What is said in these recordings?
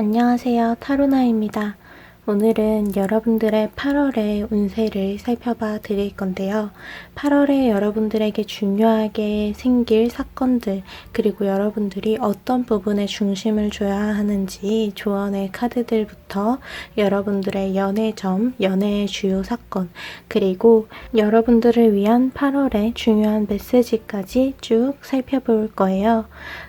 안녕하세요. 타로나입니다. 오늘은 여러분들의 8월의 운세를 살펴봐 드릴 건데요. 8월에 여러분들에게 중요하게 생길 사건들, 그리고 여러분들이 어떤 부분에 중심을 줘야 하는지 조언의 카드들부터 여러분들의 연애점, 연애의 주요 사건, 그리고 여러분들을 위한 8월의 중요한 메시지까지 쭉 살펴볼 거예요.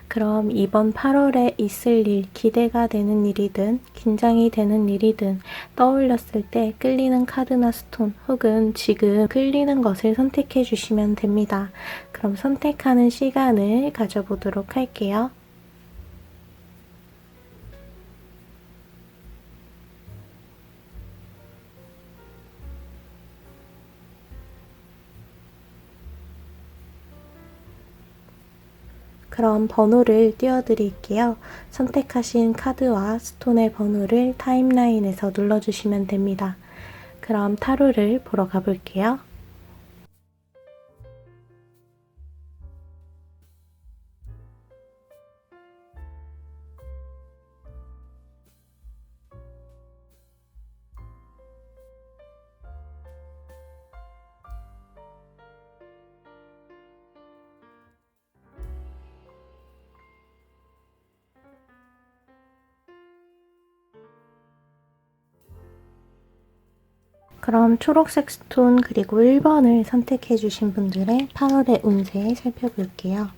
그럼 이번 8월에 있을 일, 기대가 되는 일이든 긴장이 되는 일이든 떠올렸을 때 끌리는 카드나 스톤 혹은 지금 끌리는 것을 선택해 주시면 됩니다. 그럼 선택하는 시간을 가져보도록 할게요. 그럼 번호를 띄워드릴게요. 선택하신 카드와 스톤의 번호를 타임라인에서 눌러주시면 됩니다. 그럼 타로를 보러 가볼게요. 그럼 초록색 스톤 그리고 1번을 선택해 주신 분들의 8월의 운세 살펴볼게요.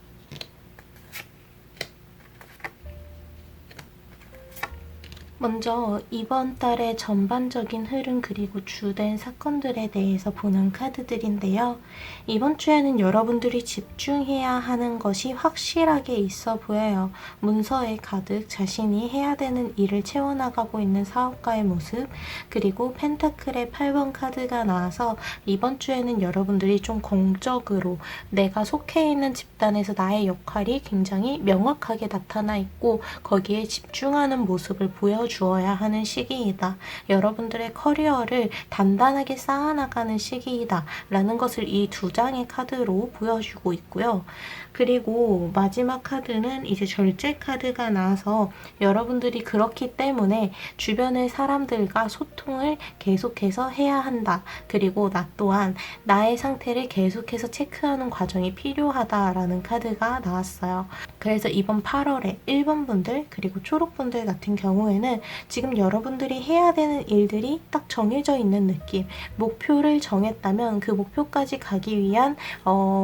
먼저 이번 달의 전반적인 흐름 그리고 주된 사건들에 대해서 보는 카드들인데요. 이번 주에는 여러분들이 집중해야 하는 것이 확실하게 있어 보여요. 문서에 가득 자신이 해야 되는 일을 채워나가고 있는 사업가의 모습, 그리고 펜타클의 8번 카드가 나와서 이번 주에는 여러분들이 좀 공적으로 내가 속해 있는 집단에서 나의 역할이 굉장히 명확하게 나타나 있고 거기에 집중하는 모습을 보여주어야 하는 시기이다. 여러분들의 커리어를 단단하게 쌓아나가는 시기이다. 라는 것을 이 두 장의 카드로 보여주고 있고요. 그리고 마지막 카드는 이제 절제 카드가 나와서 여러분들이 그렇기 때문에 주변의 사람들과 소통을 계속해서 해야 한다. 그리고 나 또한 나의 상태를 계속해서 체크하는 과정이 필요하다라는 카드가 나왔어요. 그래서 이번 8월에 1번 분들 그리고 초록 분들 같은 경우에는 지금 여러분들이 해야 되는 일들이 딱 정해져 있는 느낌, 목표를 정했다면 그 목표까지 가기 위한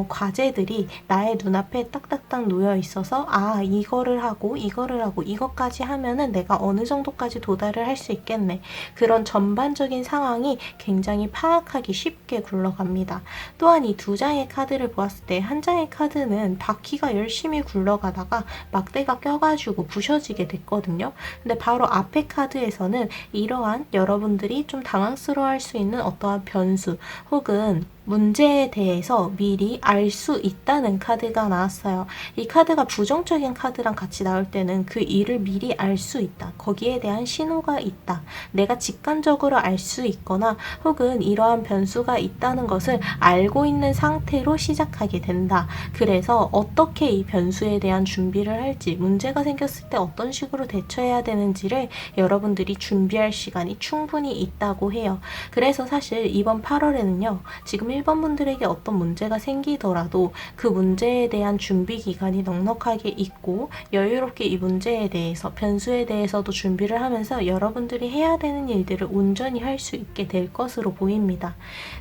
과제들이 나의 눈앞에 딱딱딱 놓여 있어서 이거를 하고 이것까지 하면은 내가 어느 정도까지 도달을 할 수 있겠네. 그런 전반적인 상황이 굉장히 파악하기 쉽게 굴러갑니다. 또한 이 두 장의 카드를 보았을 때 한 장의 카드는 바퀴가 열심히 굴러가다가 막대가 껴가지고 부셔지게 됐거든요. 근데 바로 앞에 카드에서는 이러한 여러분들이 좀 당황스러워할 수 있는 어떠한 변수 혹은 문제에 대해서 미리 알 수 있다는 카드가 나왔어요. 이 카드가 부정적인 카드랑 같이 나올 때는 그 일을 미리 알 수 있다. 거기에 대한 신호가 있다. 내가 직관적으로 알 수 있거나 혹은 이러한 변수가 있다는 것을 알고 있는 상태로 시작하게 된다. 그래서 어떻게 이 변수에 대한 준비를 할지, 문제가 생겼을 때 어떤 식으로 대처해야 되는지를 여러분들이 준비할 시간이 충분히 있다고 해요. 그래서 사실 이번 8월에는요. 지금 1번 분들에게 어떤 문제가 생기더라도 그 문제에 대한 준비 기간이 넉넉하게 있고 여유롭게 이 문제에 대해서, 변수에 대해서도 준비를 하면서 여러분들이 해야 되는 일들을 온전히 할 수 있게 될 것으로 보입니다.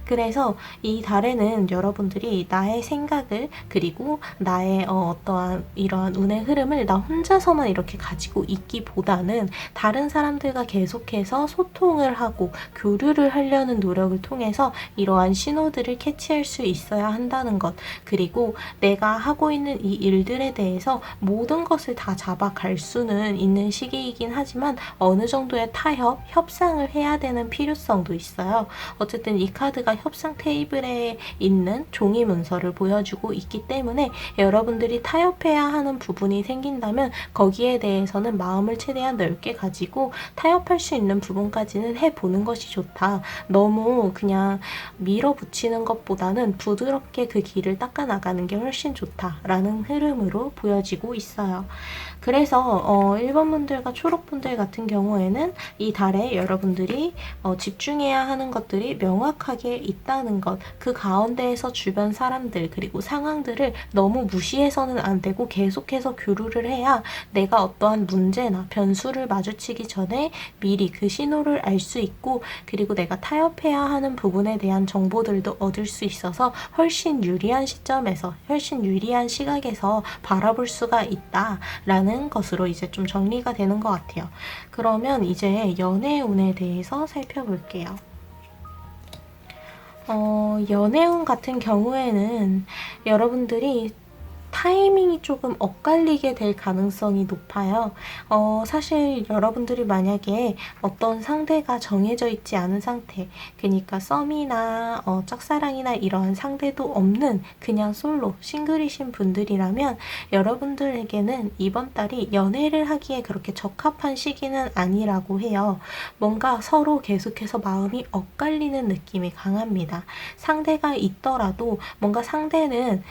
그래서 이 달에는 여러분들이 나의 생각을 그리고 나의 어떠한 이러한 운의 흐름을 나 혼자서만 이렇게 가지고 있기보다는 다른 사람들과 계속해서 소통을 하고 교류를 하려는 노력을 통해서 이러한 신호들을 캐치할 수 있어야 한다는 것, 그리고 내가 하고 있는 이 일들에 대해서 모든 것을 다 잡아갈 수는 있는 시기이긴 하지만 어느 정도의 타협, 협상을 해야 되는 필요성도 있어요. 어쨌든 이 카드가 협상 테이블에 있는 종이 문서를 보여주고 있기 때문에 여러분들이 타협해야 하는 부분이 생긴다면 거기에 대해서는 마음을 최대한 넓게 가지고 타협할 수 있는 부분까지는 해보는 것이 좋다. 너무 그냥 밀어붙이는 버티는 것보다는 부드럽게 그 길을 닦아 나가는 게 훨씬 좋다라는 흐름으로 보여지고 있어요. 그래서 1번 분들과 초록 분들 같은 경우에는 이 달에 여러분들이 집중해야 하는 것들이 명확하게 있다는 것, 그 가운데에서 주변 사람들 그리고 상황들을 너무 무시해서는 안 되고 계속해서 교류를 해야 내가 어떠한 문제나 변수를 마주치기 전에 미리 그 신호를 알 수 있고, 그리고 내가 타협해야 하는 부분에 대한 정보들도 얻을 수 있어서 훨씬 유리한 시점에서, 훨씬 유리한 시각에서 바라볼 수가 있다라는 것으로 이제 좀 정리가 되는 것 같아요. 그러면 이제 연애운에 대해서 살펴볼게요. 연애운 같은 경우에는 여러분들이 타이밍이 조금 엇갈리게 될 가능성이 높아요. 사실 여러분들이 만약에 어떤 상대가 정해져 있지 않은 상태, 그러니까 썸이나 짝사랑이나 이러한 상대도 없는 그냥 솔로, 싱글이신 분들이라면 여러분들에게는 이번 달이 연애를 하기에 그렇게 적합한 시기는 아니라고 해요. 뭔가 서로 계속해서 마음이 엇갈리는 느낌이 강합니다. 상대가 있더라도 뭔가 상대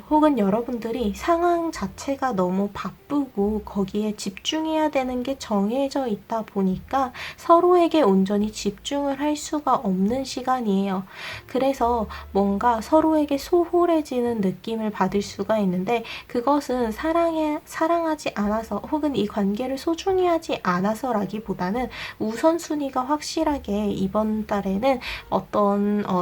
혹은 여러분들이 상황 자체가 너무 바쁘고 거기에 집중해야 되는 게 정해져 있다 보니까 서로에게 온전히 집중을 할 수가 없는 시간이에요. 그래서 뭔가 서로에게 소홀해지는 느낌을 받을 수가 있는데, 그것은 사랑하지 않아서 혹은 이 관계를 소중히 하지 않아서라기보다는 우선순위가 확실하게 이번 달에는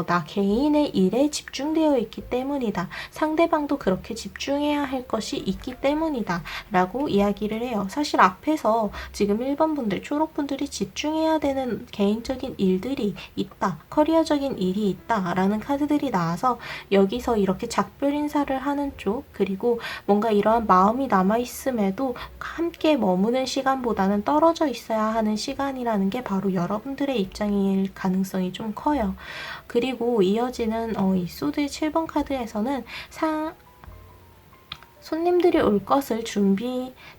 나 개인의 일에 집중되어 있기 때문이다. 상대방도 그렇게 집중해야 할 것이 있기 때문이다 라고 이야기를 해요. 사실 앞에서 지금 1번 분들, 초록 분들이 집중해야 되는 개인적인 일들이 있다, 커리어적인 일이 있다 라는 카드들이 나와서 여기서 이렇게 작별 인사를 하는 쪽, 그리고 뭔가 이러한 마음이 남아있음에도 함께 머무는 시간보다는 떨어져 있어야 하는 시간이라는 게 바로 여러분들의 입장일 가능성이 좀 커요. 그리고 이어지는 이 소드의 7번 카드에서는 손님들이 올 것을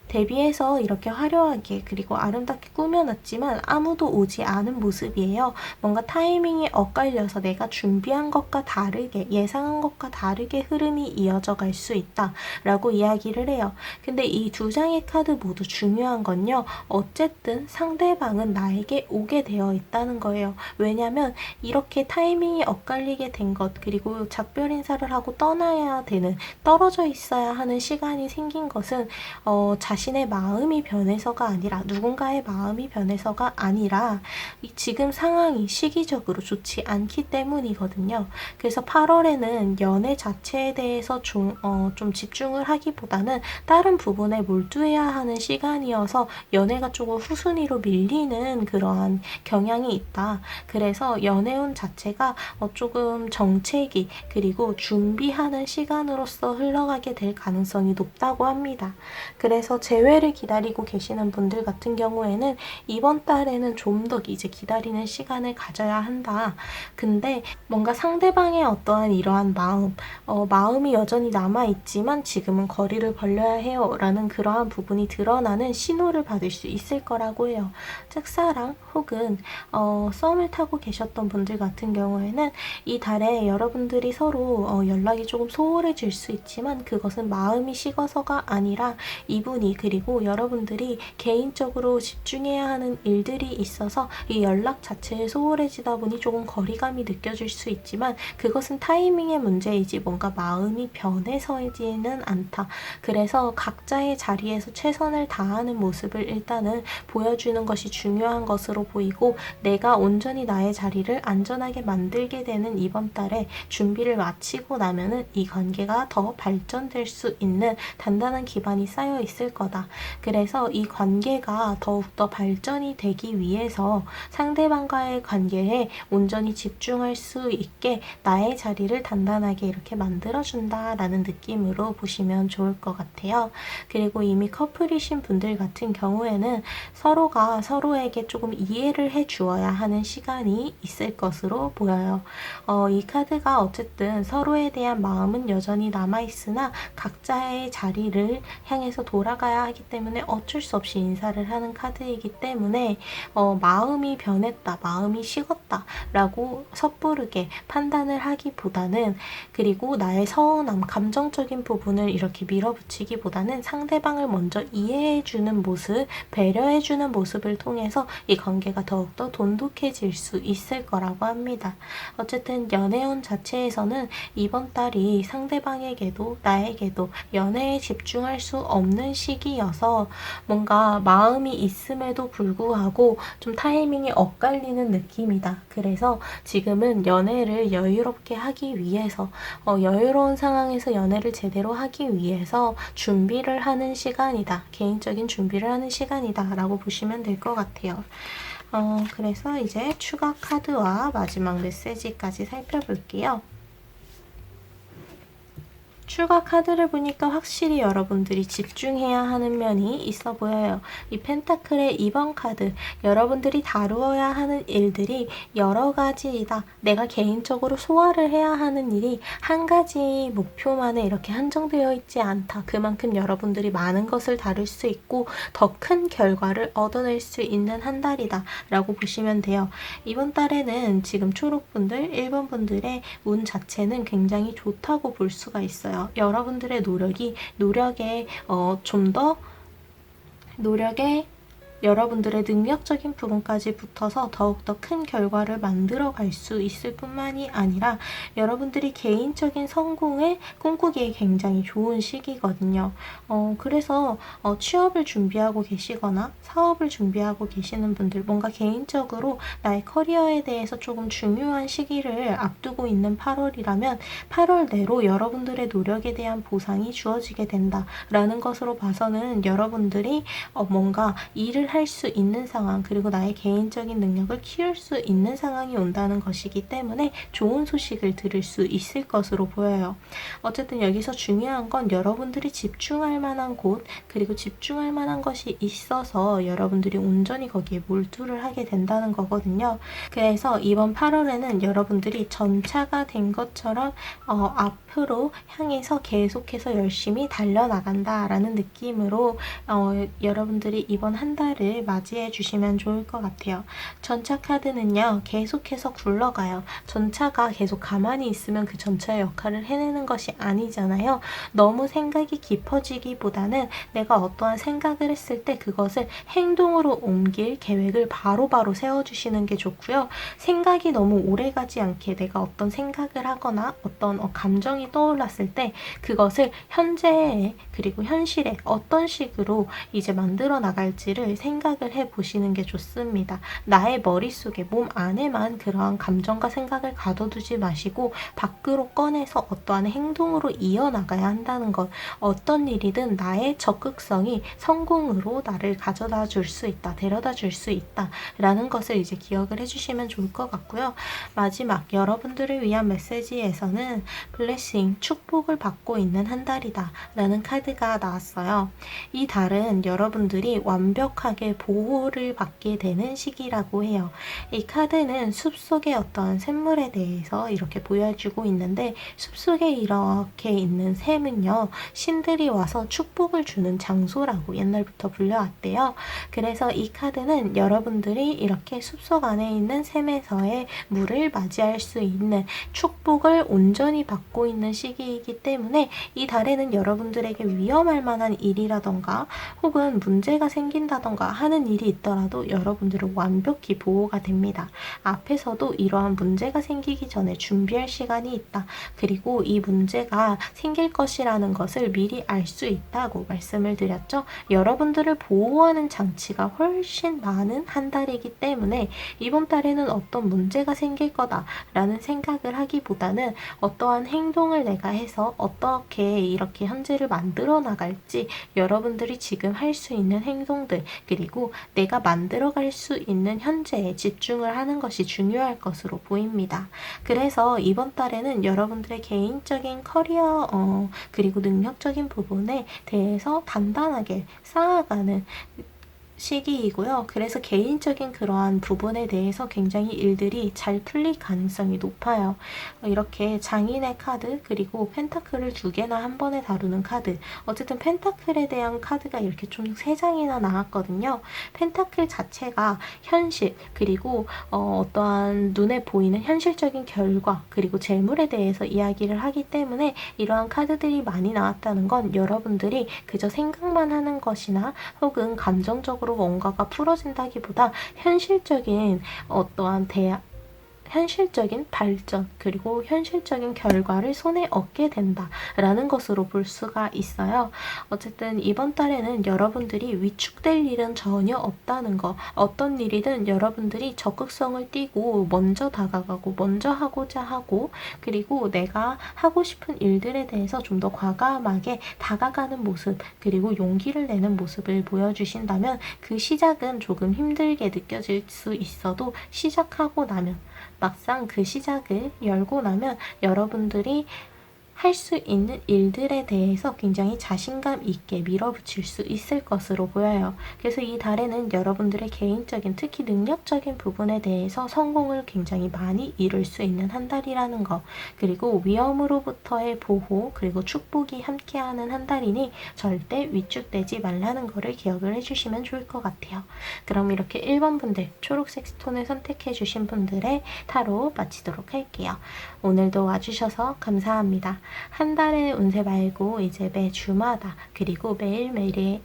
대비해서 이렇게 화려하게 그리고 아름답게 꾸며놨지만 아무도 오지 않은 모습이에요. 뭔가 타이밍이 엇갈려서 내가 준비한 것과 다르게, 예상한 것과 다르게 흐름이 이어져 갈 수 있다 라고 이야기를 해요. 근데 이 두 장의 카드 모두 중요한 건요, 어쨌든 상대방은 나에게 오게 되어 있다는 거예요. 왜냐면 이렇게 타이밍이 엇갈리게 된 것, 그리고 작별 인사를 하고 떠나야 되는, 떨어져 있어야 하는 시간이 생긴 것은 자신의 마음이 변해서가 아니라, 누군가의 마음이 변해서가 아니라 지금 상황이 시기적으로 좋지 않기 때문이거든요. 그래서 8월에는 연애 자체에 대해서 좀 집중을 하기보다는 다른 부분에 몰두해야 하는 시간이어서 연애가 조금 후순위로 밀리는 그러한 경향이 있다. 그래서 연애운 자체가 조금 정체기 그리고 준비하는 시간으로서 흘러가게 될 가능성이 높다고 합니다. 그래서 재회를 기다리고 계시는 분들 같은 경우에는 이번 달에는 좀 더 이제 기다리는 시간을 가져야 한다. 근데 뭔가 상대방의 어떠한 이러한 마음이 여전히 남아있지만 지금은 거리를 벌려야 해요 라는 그러한 부분이 드러나는 신호를 받을 수 있을 거라고 해요. 짝사랑 혹은 썸을 타고 계셨던 분들 같은 경우에는 이 달에 여러분들이 서로 연락이 조금 소홀해질 수 있지만 그것은 마음이 식어서가 아니라 이분이, 그리고 여러분들이 개인적으로 집중해야 하는 일들이 있어서 이 연락 자체에 소홀해지다 보니 조금 거리감이 느껴질 수 있지만 그것은 타이밍의 문제이지 뭔가 마음이 변해서지는 않다. 그래서 각자의 자리에서 최선을 다하는 모습을 일단은 보여주는 것이 중요한 것으로 보이고, 내가 온전히 나의 자리를 안전하게 만들게 되는 이번 달에 준비를 마치고 나면은 이 관계가 더 발전될 수 있는 단단한 기반이 쌓여 있을 거다. 그래서 이 관계가 더욱더 발전이 되기 위해서 상대방과의 관계에 온전히 집중할 수 있게 나의 자리를 단단하게 이렇게 만들어준다라는 느낌으로 보시면 좋을 것 같아요. 그리고 이미 커플이신 분들 같은 경우에는 서로가 서로에게 조금 이해를 해주어야 하는 시간이 있을 것으로 보여요. 이 카드가 어쨌든 서로에 대한 마음은 여전히 남아있으나 각자의 자리를 향해서 돌아가야 가야 하기 때문에 어쩔 수 없이 인사를 하는 카드이기 때문에 마음이 변했다, 마음이 식었다 라고 섣부르게 판단을 하기보다는, 그리고 나의 서운함, 감정적인 부분을 이렇게 밀어붙이기보다는 상대방을 먼저 이해해주는 모습, 배려해주는 모습을 통해서 이 관계가 더욱더 돈독해질 수 있을 거라고 합니다. 어쨌든 연애운 자체에서는 이번 달이 상대방에게도 나에게도 연애에 집중할 수 없는 시기여서 뭔가 마음이 있음에도 불구하고 좀 타이밍이 엇갈리는 느낌이다. 그래서 지금은 연애를 여유롭게 하기 위해서, 여유로운 상황에서 연애를 제대로 하기 위해서 준비를 하는 시간이다. 개인적인 준비를 하는 시간이다 라고 보시면 될 것 같아요. 그래서 이제 추가 카드와 마지막 메시지까지 살펴볼게요. 추가 카드를 보니까 확실히 여러분들이 집중해야 하는 면이 있어 보여요. 이 펜타클의 2번 카드, 여러분들이 다루어야 하는 일들이 여러 가지이다. 내가 개인적으로 소화를 해야 하는 일이 한 가지 목표만에 이렇게 한정되어 있지 않다. 그만큼 여러분들이 많은 것을 다룰 수 있고 더 큰 결과를 얻어낼 수 있는 한 달이다 라고 보시면 돼요. 이번 달에는 지금 초록분들, 1번 분들의 운 자체는 굉장히 좋다고 볼 수가 있어요. 여러분들의 노력에 좀 더 여러분들의 능력적인 부분까지 붙어서 더욱더 큰 결과를 만들어 갈 수 있을 뿐만이 아니라 여러분들이 개인적인 성공을 꿈꾸기에 굉장히 좋은 시기거든요. 그래서 취업을 준비하고 계시거나 사업을 준비하고 계시는 분들, 뭔가 개인적으로 나의 커리어에 대해서 조금 중요한 시기를 앞두고 있는 8월이라면 8월 내로 여러분들의 노력에 대한 보상이 주어지게 된다라는 것으로 봐서는 여러분들이 뭔가 일을 할 수 있는 상황, 그리고 나의 개인적인 능력을 키울 수 있는 상황이 온다는 것이기 때문에 좋은 소식을 들을 수 있을 것으로 보여요. 어쨌든 여기서 중요한 건 여러분들이 집중할 만한 곳, 그리고 집중할 만한 것이 있어서 여러분들이 온전히 거기에 몰두를 하게 된다는 거거든요. 그래서 이번 8월에는 여러분들이 전차가 된 것처럼 앞으로 향해서 계속해서 열심히 달려나간다라는 느낌으로 여러분들이 이번 한 달을 맞이해 주시면 좋을 것 같아요. 전차 카드는요, 계속해서 굴러가요. 전차가 계속 가만히 있으면 그 전차의 역할을 해내는 것이 아니잖아요. 너무 생각이 깊어지기보다는 내가 어떠한 생각을 했을 때 그것을 행동으로 옮길 계획을 바로바로 세워주시는 게 좋고요. 생각이 너무 오래가지 않게 내가 어떤 생각을 하거나 어떤 감정이 떠올랐을 때 그것을 현재에, 그리고 현실에 어떤 식으로 이제 만들어 나갈지를 생각을 해보시는 게 좋습니다. 나의 머릿속에, 몸 안에만 그러한 감정과 생각을 가둬두지 마시고 밖으로 꺼내서 어떠한 행동으로 이어나가야 한다는 것. 어떤 일이든 나의 적극성이 성공으로 나를 가져다 줄 수 있다, 데려다 줄 수 있다 라는 것을 이제 기억을 해주시면 좋을 것 같고요. 마지막 여러분들을 위한 메시지에서는 블레싱, 축복을 받고 있는 한 달이다 라는 카드가 나왔어요. 이 달은 여러분들이 완벽하게 보호를 받게 되는 시기라고 해요. 이 카드는 숲속의 어떤 샘물에 대해서 이렇게 보여주고 있는데, 숲속에 이렇게 있는 샘은요, 신들이 와서 축복을 주는 장소라고 옛날부터 불려왔대요. 그래서 이 카드는 여러분들이 이렇게 숲속 안에 있는 샘에서의 물을 맞이할 수 있는 축복을 온전히 받고 있는 시기이기 때문에 이 달에는 여러분들에게 위험할 만한 일이라던가 혹은 문제가 생긴다던가 하는 일이 있더라도 여러분들은 완벽히 보호가 됩니다. 앞에서도 이러한 문제가 생기기 전에 준비할 시간이 있다. 그리고 이 문제가 생길 것이라는 것을 미리 알 수 있다고 말씀을 드렸죠. 여러분들을 보호하는 장치가 훨씬 많은 한 달이기 때문에 이번 달에는 어떤 문제가 생길 거다라는 생각을 하기보다는 어떠한 행동을 내가 해서 어떻게 이렇게 현재를 만들어 나갈지, 여러분들이 지금 할 수 있는 행동들, 그리고 내가 만들어갈 수 있는 현재에 집중을 하는 것이 중요할 것으로 보입니다. 그래서 이번 달에는 여러분들의 개인적인 커리어 그리고 능력적인 부분에 대해서 단단하게 쌓아가는 시기이고요. 그래서 개인적인 그러한 부분에 대해서 굉장히 일들이 잘 풀릴 가능성이 높아요. 이렇게 장인의 카드 그리고 펜타클을 2개나 한 번에 다루는 카드, 어쨌든 펜타클에 대한 카드가 이렇게 좀 3장이나 나왔거든요. 펜타클 자체가 현실 그리고 어떠한 눈에 보이는 현실적인 결과 그리고 재물에 대해서 이야기를 하기 때문에 이러한 카드들이 많이 나왔다는 건 여러분들이 그저 생각만 하는 것이나 혹은 감정적으로 뭔가가 풀어진다기보다 현실적인 어떠한 현실적인 발전 그리고 현실적인 결과를 손에 얻게 된다라는 것으로 볼 수가 있어요. 어쨌든 이번 달에는 여러분들이 위축될 일은 전혀 없다는 거, 어떤 일이든 여러분들이 적극성을 띠고 먼저 다가가고 먼저 하고자 하고 그리고 내가 하고 싶은 일들에 대해서 좀 더 과감하게 다가가는 모습 그리고 용기를 내는 모습을 보여주신다면 그 시작은 조금 힘들게 느껴질 수 있어도 시작하고 나면 막상 그 시작을 열고 나면 여러분들이 할 수 있는 일들에 대해서 굉장히 자신감 있게 밀어붙일 수 있을 것으로 보여요. 그래서 이 달에는 여러분들의 개인적인 특히 능력적인 부분에 대해서 성공을 굉장히 많이 이룰 수 있는 한 달이라는 거, 그리고 위험으로부터의 보호 그리고 축복이 함께하는 한 달이니 절대 위축되지 말라는 거를 기억을 해주시면 좋을 것 같아요. 그럼 이렇게 1번 분들 초록색 스톤을 선택해 주신 분들의 타로 마치도록 할게요. 오늘도 와주셔서 감사합니다. 한 달의 운세 말고 이제 매주마다 그리고 매일매일의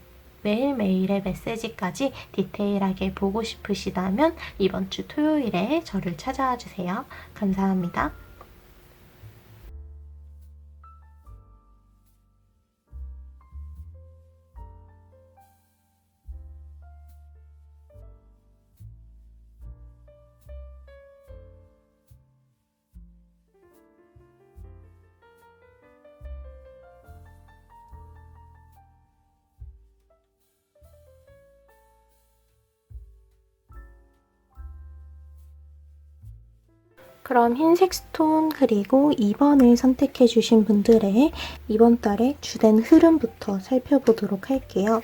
메시지까지 디테일하게 보고 싶으시다면 이번 주 토요일에 저를 찾아와 주세요. 감사합니다. 그럼 흰색 스톤 그리고 2번을 선택해 주신 분들의 이번 달의 주된 흐름부터 살펴보도록 할게요.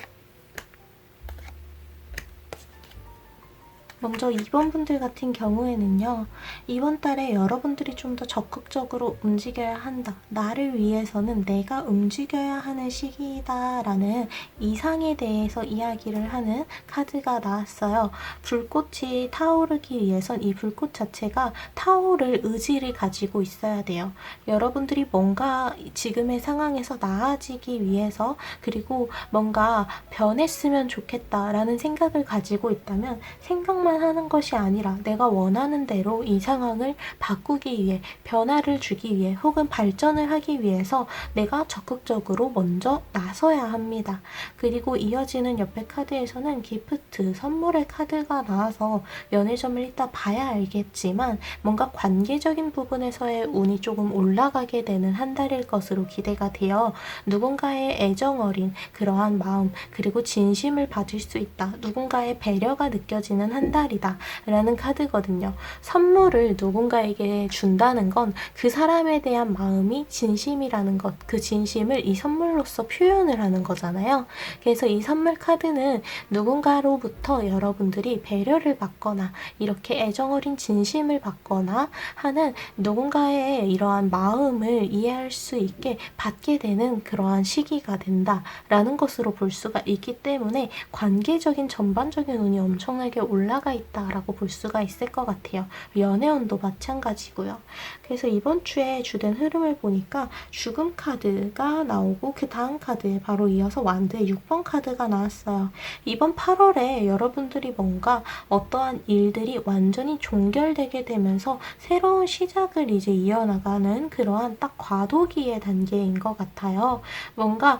먼저 2번 분들 같은 경우에는요. 이번 달에 여러분들이 좀 더 적극적으로 움직여야 한다. 나를 위해서는 내가 움직여야 하는 시기다라는 이상에 대해서 이야기를 하는 카드가 나왔어요. 불꽃이 타오르기 위해선 이 불꽃 자체가 타오를 의지를 가지고 있어야 돼요. 여러분들이 뭔가 지금의 상황에서 나아지기 위해서 그리고 뭔가 변했으면 좋겠다라는 생각을 가지고 있다면 생각만 하는 것이 아니라 내가 원하는 대로 이 상황을 바꾸기 위해 변화를 주기 위해 혹은 발전을 하기 위해서 내가 적극적으로 먼저 나서야 합니다. 그리고 이어지는 옆에 카드에서는 기프트, 선물의 카드가 나와서 연애점을 이따 봐야 알겠지만 뭔가 관계적인 부분에서의 운이 조금 올라가게 되는 한 달일 것으로 기대가 되어 누군가의 애정 어린 그러한 마음 그리고 진심을 받을 수 있다. 누군가의 배려가 느껴지는 한 달이다 라는 카드거든요. 선물을 누군가에게 준다는 건 그 사람에 대한 마음이 진심이라는 것, 그 진심을 이 선물로서 표현을 하는 거잖아요. 그래서 이 선물 카드는 누군가로부터 여러분들이 배려를 받거나 이렇게 애정어린 진심을 받거나 하는 누군가의 이러한 마음을 이해할 수 있게 받게 되는 그러한 시기가 된다라는 것으로 볼 수가 있기 때문에 관계적인 전반적인 운이 엄청나게 올라가 있다라고 볼 수가 있을 것 같아요. 연애운도 마찬가지고요. 그래서 이번 주에 주된 흐름을 보니까 죽음 카드가 나오고 그 다음 카드에 바로 이어서 완드의 6번 카드가 나왔어요. 이번 8월에 여러분들이 뭔가 어떠한 일들이 완전히 종결되게 되면서 새로운 시작을 이제 이어나가는 그러한 딱 과도기의 단계인 것 같아요. 뭔가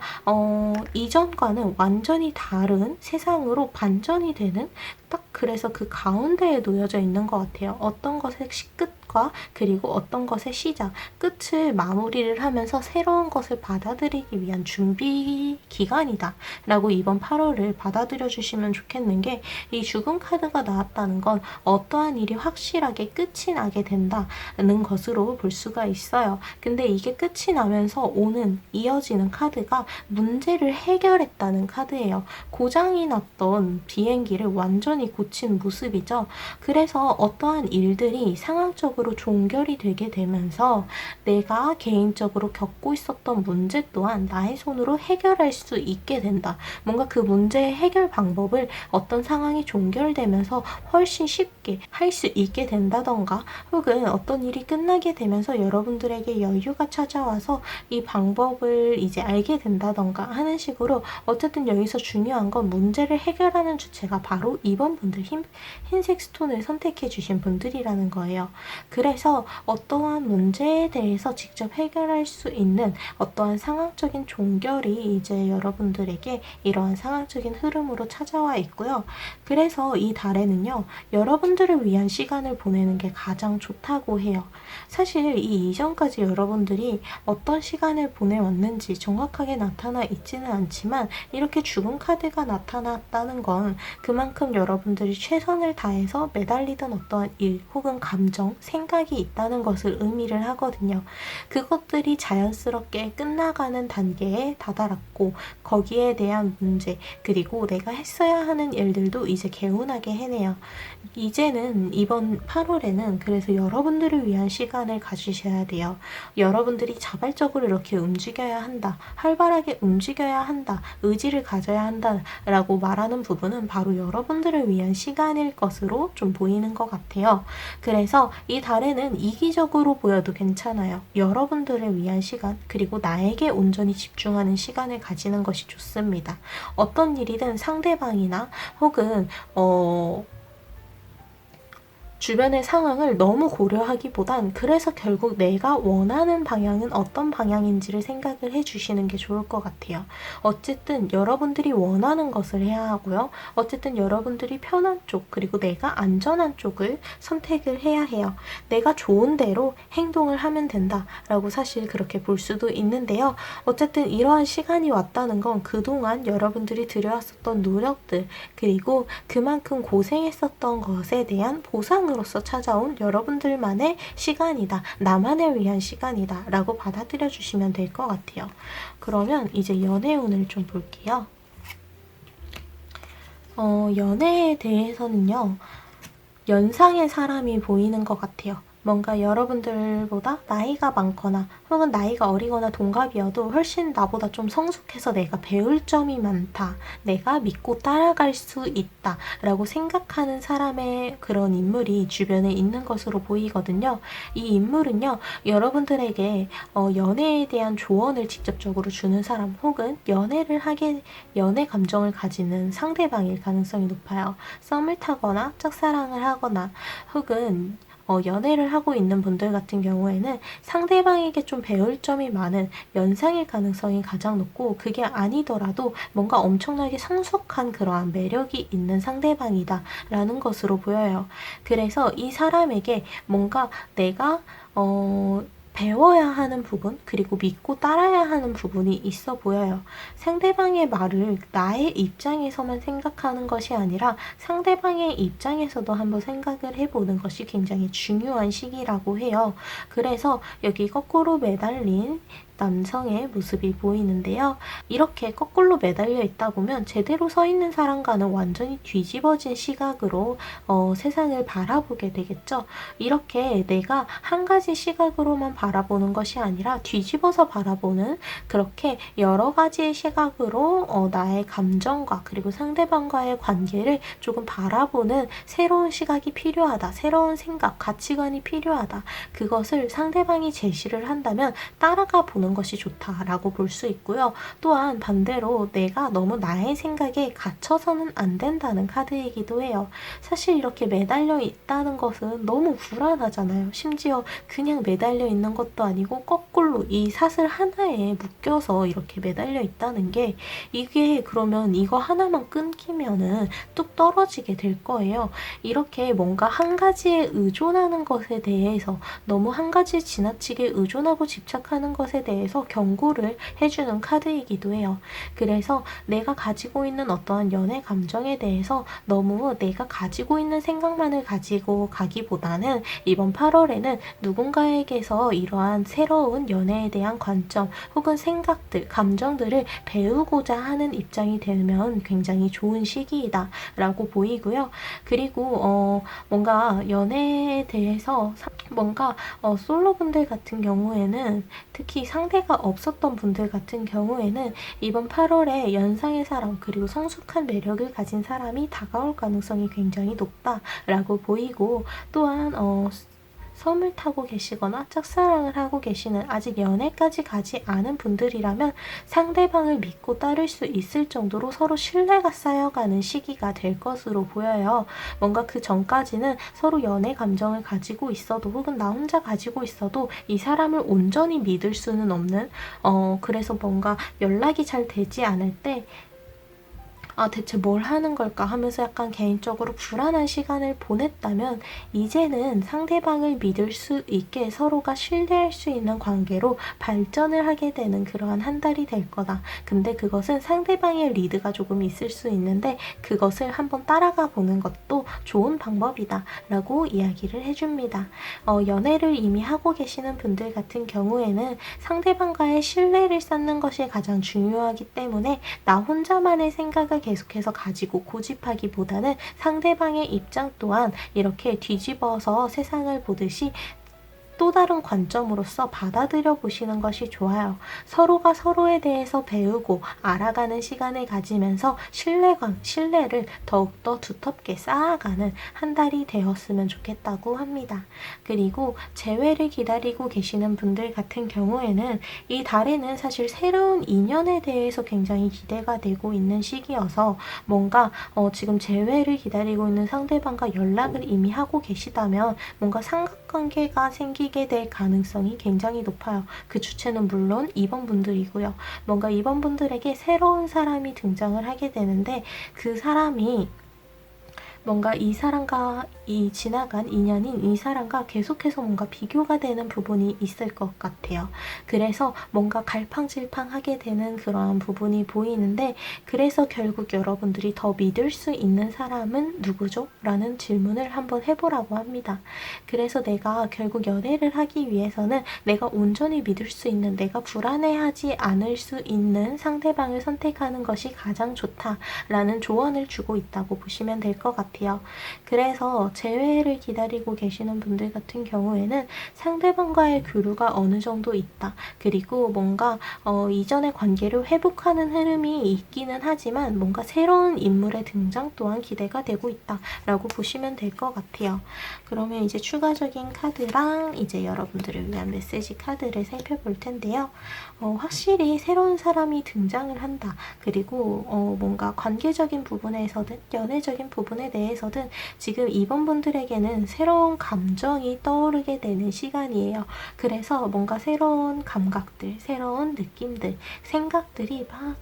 이전과는 완전히 다른 세상으로 반전이 되는 딱 그래서 그 가운데에 놓여져 있는 것 같아요. 어떤 것의 끝과 시작과 그리고 어떤 것의 시작, 끝을 마무리를 하면서 새로운 것을 받아들이기 위한 준비 기간이다 라고 이번 8월을 받아들여 주시면 좋겠는 게, 이 죽음 카드가 나왔다는 건 어떠한 일이 확실하게 끝이 나게 된다는 것으로 볼 수가 있어요. 근데 이게 끝이 나면서 오는 이어지는 카드가 문제를 해결했다는 카드예요. 고장이 났던 비행기를 완전히 고친 모습이죠. 그래서 어떠한 일들이 상황적으로 종결이 되게 되면서 내가 개인적으로 겪고 있었던 문제 또한 나의 손으로 해결할 수 있게 된다. 뭔가 그 문제의 해결 방법을 어떤 상황이 종결되면서 훨씬 쉽게 할 수 있게 된다던가, 혹은 어떤 일이 끝나게 되면서 여러분들에게 여유가 찾아와서 이 방법을 이제 알게 된다던가 하는 식으로, 어쨌든 여기서 중요한 건 문제를 해결하는 주체가 바로 이번 분들, 흰색 스톤을 선택해 주신 분들이라는 거예요. 그래서 어떠한 문제에 대해서 직접 해결할 수 있는 어떠한 상황적인 종결이 이제 여러분들에게 이러한 상황적인 흐름으로 찾아와 있고요. 그래서 이 달에는요, 여러분들을 위한 시간을 보내는 게 가장 좋다고 해요. 사실 이 이전까지 여러분들이 어떤 시간을 보내왔는지 정확하게 나타나 있지는 않지만, 이렇게 죽음 카드가 나타났다는 건 그만큼 여러분들이 최선을 다해서 매달리던 어떠한 일 혹은 감정, 생각이 있다는 것을 의미를 하거든요. 그것들이 자연스럽게 끝나가는 단계에 다다랐고, 거기에 대한 문제, 그리고 내가 했어야 하는 일들도 이제 개운하게 해내요. 이제는 이번 8월에는 그래서 여러분들을 위한 시간을 가지셔야 돼요. 여러분들이 자발적으로 이렇게 움직여야 한다, 활발하게 움직여야 한다, 의지를 가져야 한다 라고 말하는 부분은 바로 여러분들을 위한 시간일 것으로 좀 보이는 것 같아요. 그래서 이 달에는 이기적으로 보여도 괜찮아요. 여러분들을 위한 시간, 그리고 나에게 온전히 집중하는 시간을 가지는 것이 좋습니다. 어떤 일이든 상대방이나 혹은 주변의 상황을 너무 고려하기보단, 그래서 결국 내가 원하는 방향은 어떤 방향인지를 생각을 해주시는 게 좋을 것 같아요. 어쨌든 여러분들이 원하는 것을 해야 하고요. 어쨌든 여러분들이 편한 쪽, 그리고 내가 안전한 쪽을 선택을 해야 해요. 내가 좋은 대로 행동을 하면 된다라고 사실 그렇게 볼 수도 있는데요. 어쨌든 이러한 시간이 왔다는 건 그동안 여러분들이 들여왔었던 노력들, 그리고 그만큼 고생했었던 것에 대한 보상으로서 찾아온 여러분들만의 시간이다, 나만을 위한 시간이다 라고 받아들여 주시면 될 것 같아요. 그러면 이제 연애운을 좀 볼게요. 연애에 대해서는요, 연상의 사람이 보이는 것 같아요. 뭔가 여러분들보다 나이가 많거나 혹은 나이가 어리거나 동갑이어도 훨씬 나보다 좀 성숙해서 내가 배울 점이 많다, 내가 믿고 따라갈 수 있다 라고 생각하는 사람의 그런 인물이 주변에 있는 것으로 보이거든요. 이 인물은요, 여러분들에게 연애에 대한 조언을 직접적으로 주는 사람, 혹은 연애 감정을 가지는 상대방일 가능성이 높아요. 썸을 타거나 짝사랑을 하거나 혹은 연애를 하고 있는 분들 같은 경우에는 상대방에게 좀 배울 점이 많은 연상일 가능성이 가장 높고, 그게 아니더라도 뭔가 엄청나게 성숙한 그러한 매력이 있는 상대방이다 라는 것으로 보여요. 그래서 이 사람에게 뭔가 내가 배워야 하는 부분, 그리고 믿고 따라야 하는 부분이 있어 보여요. 상대방의 말을 나의 입장에서만 생각하는 것이 아니라 상대방의 입장에서도 한번 생각을 해보는 것이 굉장히 중요한 시기라고 해요. 그래서 여기 거꾸로 매달린 남성의 모습이 보이는데요. 이렇게 거꾸로 매달려 있다 보면 제대로 서 있는 사람과는 완전히 뒤집어진 시각으로 세상을 바라보게 되겠죠. 이렇게 내가 한 가지 시각으로만 바라보는 것이 아니라 뒤집어서 바라보는, 그렇게 여러 가지의 시각으로 나의 감정과 그리고 상대방과의 관계를 조금 바라보는 새로운 시각이 필요하다, 새로운 생각, 가치관이 필요하다, 그것을 상대방이 제시를 한다면 따라가 보는 것이 좋다라고 볼 수 있고요. 또한 반대로 내가 너무 나의 생각에 갇혀서는 안 된다는 카드이기도 해요. 사실 이렇게 매달려 있다는 것은 너무 불안하잖아요. 심지어 그냥 매달려 있는 있는 것도 아니고 거꾸로 이 사슬 하나에 묶여서 이렇게 매달려 있다는 게 이게 그러면 이거 하나만 끊기면은 뚝 떨어지게 될 거예요. 이렇게 뭔가 한 가지에 의존하는 것에 대해서 너무 한 가지에 지나치게 의존하고 집착하는 것에 대해서 경고를 해주는 카드이기도 해요. 그래서 내가 가지고 있는 어떠한 연애 감정에 대해서 너무 내가 가지고 있는 생각만을 가지고 가기보다는 이번 8월에는 누군가에게서 이러한 새로운 연애에 대한 관점 혹은 생각들, 감정들을 배우고자 하는 입장이 되면 굉장히 좋은 시기이다 라고 보이고요. 그리고 뭔가 연애에 대해서 뭔가 솔로분들 같은 경우에는 특히 상대가 없었던 분들 같은 경우에는 이번 8월에 연상의 사람 그리고 성숙한 매력을 가진 사람이 다가올 가능성이 굉장히 높다라고 보이고 또한 썸을 타고 계시거나 짝사랑을 하고 계시는 아직 연애까지 가지 않은 분들이라면 상대방을 믿고 따를 수 있을 정도로 서로 신뢰가 쌓여가는 시기가 될 것으로 보여요. 뭔가 그 전까지는 서로 연애 감정을 가지고 있어도 혹은 나 혼자 가지고 있어도 이 사람을 온전히 믿을 수는 없는 그래서 뭔가 연락이 잘 되지 않을 때 대체 뭘 하는 걸까 하면서 약간 개인적으로 불안한 시간을 보냈다면 이제는 상대방을 믿을 수 있게 서로가 신뢰할 수 있는 관계로 발전을 하게 되는 그러한 한 달이 될 거다. 근데 그것은 상대방의 리드가 조금 있을 수 있는데 그것을 한번 따라가 보는 것도 좋은 방법이다 라고 이야기를 해줍니다. 연애를 이미 하고 계시는 분들 같은 경우에는 상대방과의 신뢰를 쌓는 것이 가장 중요하기 때문에 나 혼자만의 생각을 계속해서 가지고 고집하기보다는 상대방의 입장 또한 이렇게 뒤집어서 세상을 보듯이 또 다른 관점으로서 받아들여 보시는 것이 좋아요. 서로가 서로에 대해서 배우고 알아가는 시간을 가지면서 신뢰를 더욱더 두텁게 쌓아가는 한 달이 되었으면 좋겠다고 합니다. 그리고 재회를 기다리고 계시는 분들 같은 경우에는 이 달에는 사실 새로운 인연에 대해서 굉장히 기대가 되고 있는 시기여서 뭔가 지금 재회를 기다리고 있는 상대방과 연락을 이미 하고 계시다면 뭔가 삼각관계가 생기게 될 가능성이 굉장히 높아요. 그 주체는 물론 2번 분들이고요. 뭔가 2번 분들에게 새로운 사람이 등장을 하게 되는데 그 사람이 뭔가 이 사람과 이 지나간 인연인 이 사람과 계속해서 뭔가 비교가 되는 부분이 있을 것 같아요. 그래서 뭔가 갈팡질팡하게 되는 그러한 부분이 보이는데 그래서 결국 여러분들이 더 믿을 수 있는 사람은 누구죠? 라는 질문을 한번 해보라고 합니다. 그래서 내가 결국 연애를 하기 위해서는 내가 온전히 믿을 수 있는 내가 불안해하지 않을 수 있는 상대방을 선택하는 것이 가장 좋다라는 조언을 주고 있다고 보시면 될 것 같아요. 그래서 재회를 기다리고 계시는 분들 같은 경우에는 상대방과의 교류가 어느 정도 있다. 그리고 뭔가 이전의 관계를 회복하는 흐름이 있기는 하지만 뭔가 새로운 인물의 등장 또한 기대가 되고 있다 라고 보시면 될 것 같아요. 그러면 이제 추가적인 카드랑 이제 여러분들을 위한 메시지 카드를 살펴볼 텐데요. 확실히 새로운 사람이 등장을 한다. 그리고 뭔가 관계적인 부분에서든 연애적인 부분에 대해서든 지금 이번 분들에게는 새로운 감정이 떠오르게 되는 시간이에요. 그래서 뭔가 새로운 감각들, 새로운 느낌들, 생각들이 막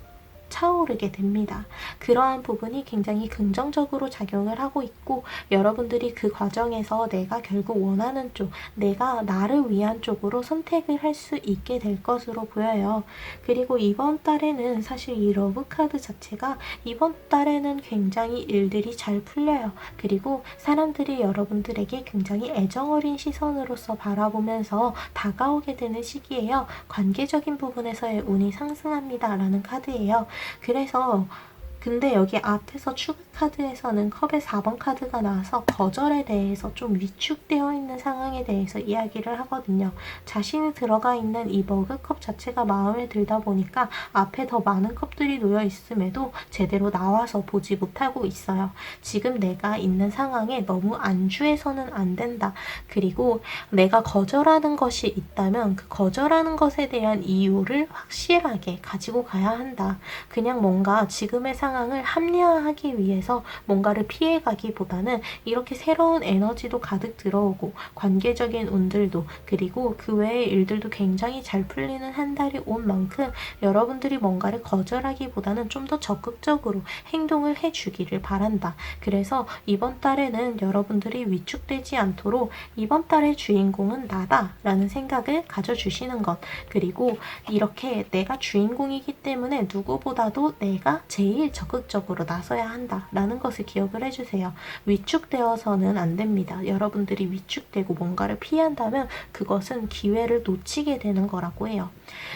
차오르게 됩니다. 그러한 부분이 굉장히 긍정적으로 작용을 하고 있고 여러분들이 그 과정에서 내가 결국 원하는 쪽, 내가 나를 위한 쪽으로 선택을 할 수 있게 될 것으로 보여요. 그리고 이번 달에는 사실 이 러브 카드 자체가 이번 달에는 굉장히 일들이 잘 풀려요. 그리고 사람들이 여러분들에게 굉장히 애정어린 시선으로서 바라보면서 다가오게 되는 시기예요. 관계적인 부분에서의 운이 상승합니다. 라는 카드예요. 그래서 근데 여기 앞에서 추가 카드에서는 컵의 4번 카드가 나와서 거절에 대해서 좀 위축되어 있는 상황에 대해서 이야기를 하거든요. 자신이 들어가 있는 이 머그컵 자체가 마음에 들다 보니까 앞에 더 많은 컵들이 놓여 있음에도 제대로 나와서 보지 못하고 있어요. 지금 내가 있는 상황에 너무 안주해서는 안 된다. 그리고 내가 거절하는 것이 있다면 그 거절하는 것에 대한 이유를 확실하게 가지고 가야 한다. 그냥 뭔가 지금의 상황 상황을 합리화하기 위해서 뭔가를 피해가기보다는 이렇게 새로운 에너지도 가득 들어오고 관계적인 운들도 그리고 그 외의 일들도 굉장히 잘 풀리는 한 달이 온 만큼 여러분들이 뭔가를 거절하기보다는 좀 더 적극적으로 행동을 해주기를 바란다. 그래서 이번 달에는 여러분들이 위축되지 않도록 이번 달의 주인공은 나다 라는 생각을 가져주시는 것, 그리고 이렇게 내가 주인공이기 때문에 누구보다도 내가 제일 적극적으로 나서야 한다 라는 것을 기억을 해주세요. 위축되어서는 안 됩니다. 여러분들이 위축되고 뭔가를 피한다면 그것은 기회를 놓치게 되는 거라고 해요.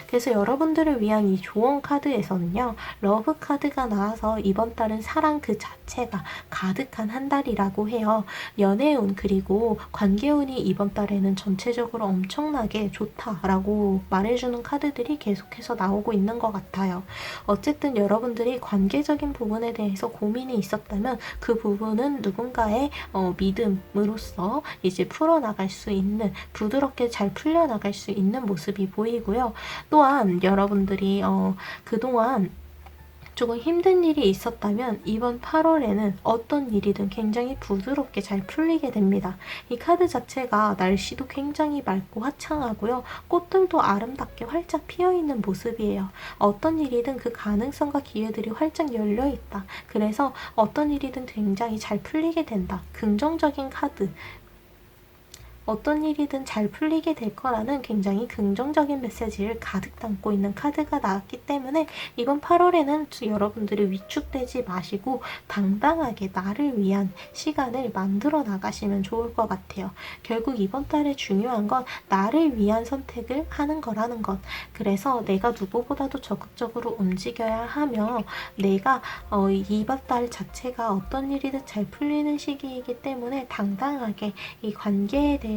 그래서 여러분들을 위한 이 조언 카드에서는요, 러브 카드가 나와서 이번 달은 사랑 그 자체가 가득한 한 달이라고 해요. 연애운 그리고 관계운이 이번 달에는 전체적으로 엄청나게 좋다라고 말해주는 카드들이 계속해서 나오고 있는 것 같아요. 어쨌든 여러분들이 관계적인 부분에 대해서 고민이 있었다면 그 부분은 누군가의 믿음으로써 이제 풀어나갈 수 있는, 부드럽게 잘 풀려나갈 수 있는 모습이 보이고요. 또한 여러분들이 그동안 조금 힘든 일이 있었다면 이번 8월에는 어떤 일이든 굉장히 부드럽게 잘 풀리게 됩니다. 이 카드 자체가 날씨도 굉장히 맑고 화창하고요. 꽃들도 아름답게 활짝 피어있는 모습이에요. 어떤 일이든 그 가능성과 기회들이 활짝 열려있다. 그래서 어떤 일이든 굉장히 잘 풀리게 된다. 긍정적인 카드. 어떤 일이든 잘 풀리게 될 거라는 굉장히 긍정적인 메시지를 가득 담고 있는 카드가 나왔기 때문에 이번 8월에는 여러분들이 위축되지 마시고 당당하게 나를 위한 시간을 만들어 나가시면 좋을 것 같아요. 결국 이번 달에 중요한 건 나를 위한 선택을 하는 거라는 것. 그래서 내가 누구보다도 적극적으로 움직여야 하며 내가 이번 달 자체가 어떤 일이든 잘 풀리는 시기이기 때문에 당당하게 이 관계에 대해서든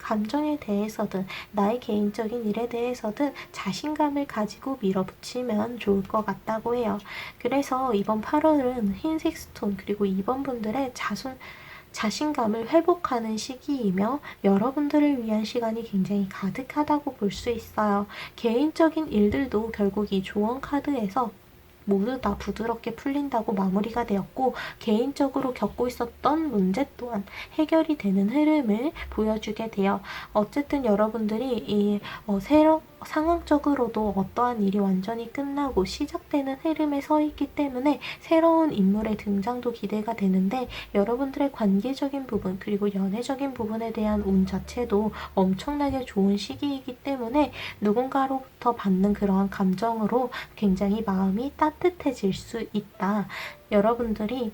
감정에 대해서든 나의 개인적인 일에 대해서든 자신감을 가지고 밀어붙이면 좋을 것 같다고 해요. 그래서 이번 8월은 흰색 스톤 그리고 이번 분들의 자신감을 회복하는 시기이며 여러분들을 위한 시간이 굉장히 가득하다고 볼 수 있어요. 개인적인 일들도 결국 이 조언 카드에서 모두 다 부드럽게 풀린다고 마무리가 되었고 개인적으로 겪고 있었던 문제 또한 해결이 되는 흐름을 보여주게 돼요. 어쨌든 여러분들이 상황적으로도 어떠한 일이 완전히 끝나고 시작되는 흐름에 서 있기 때문에 새로운 인물의 등장도 기대가 되는데 여러분들의 관계적인 부분 그리고 연애적인 부분에 대한 운 자체도 엄청나게 좋은 시기이기 때문에 누군가로부터 받는 그러한 감정으로 굉장히 마음이 따뜻해질 수 있다. 여러분들이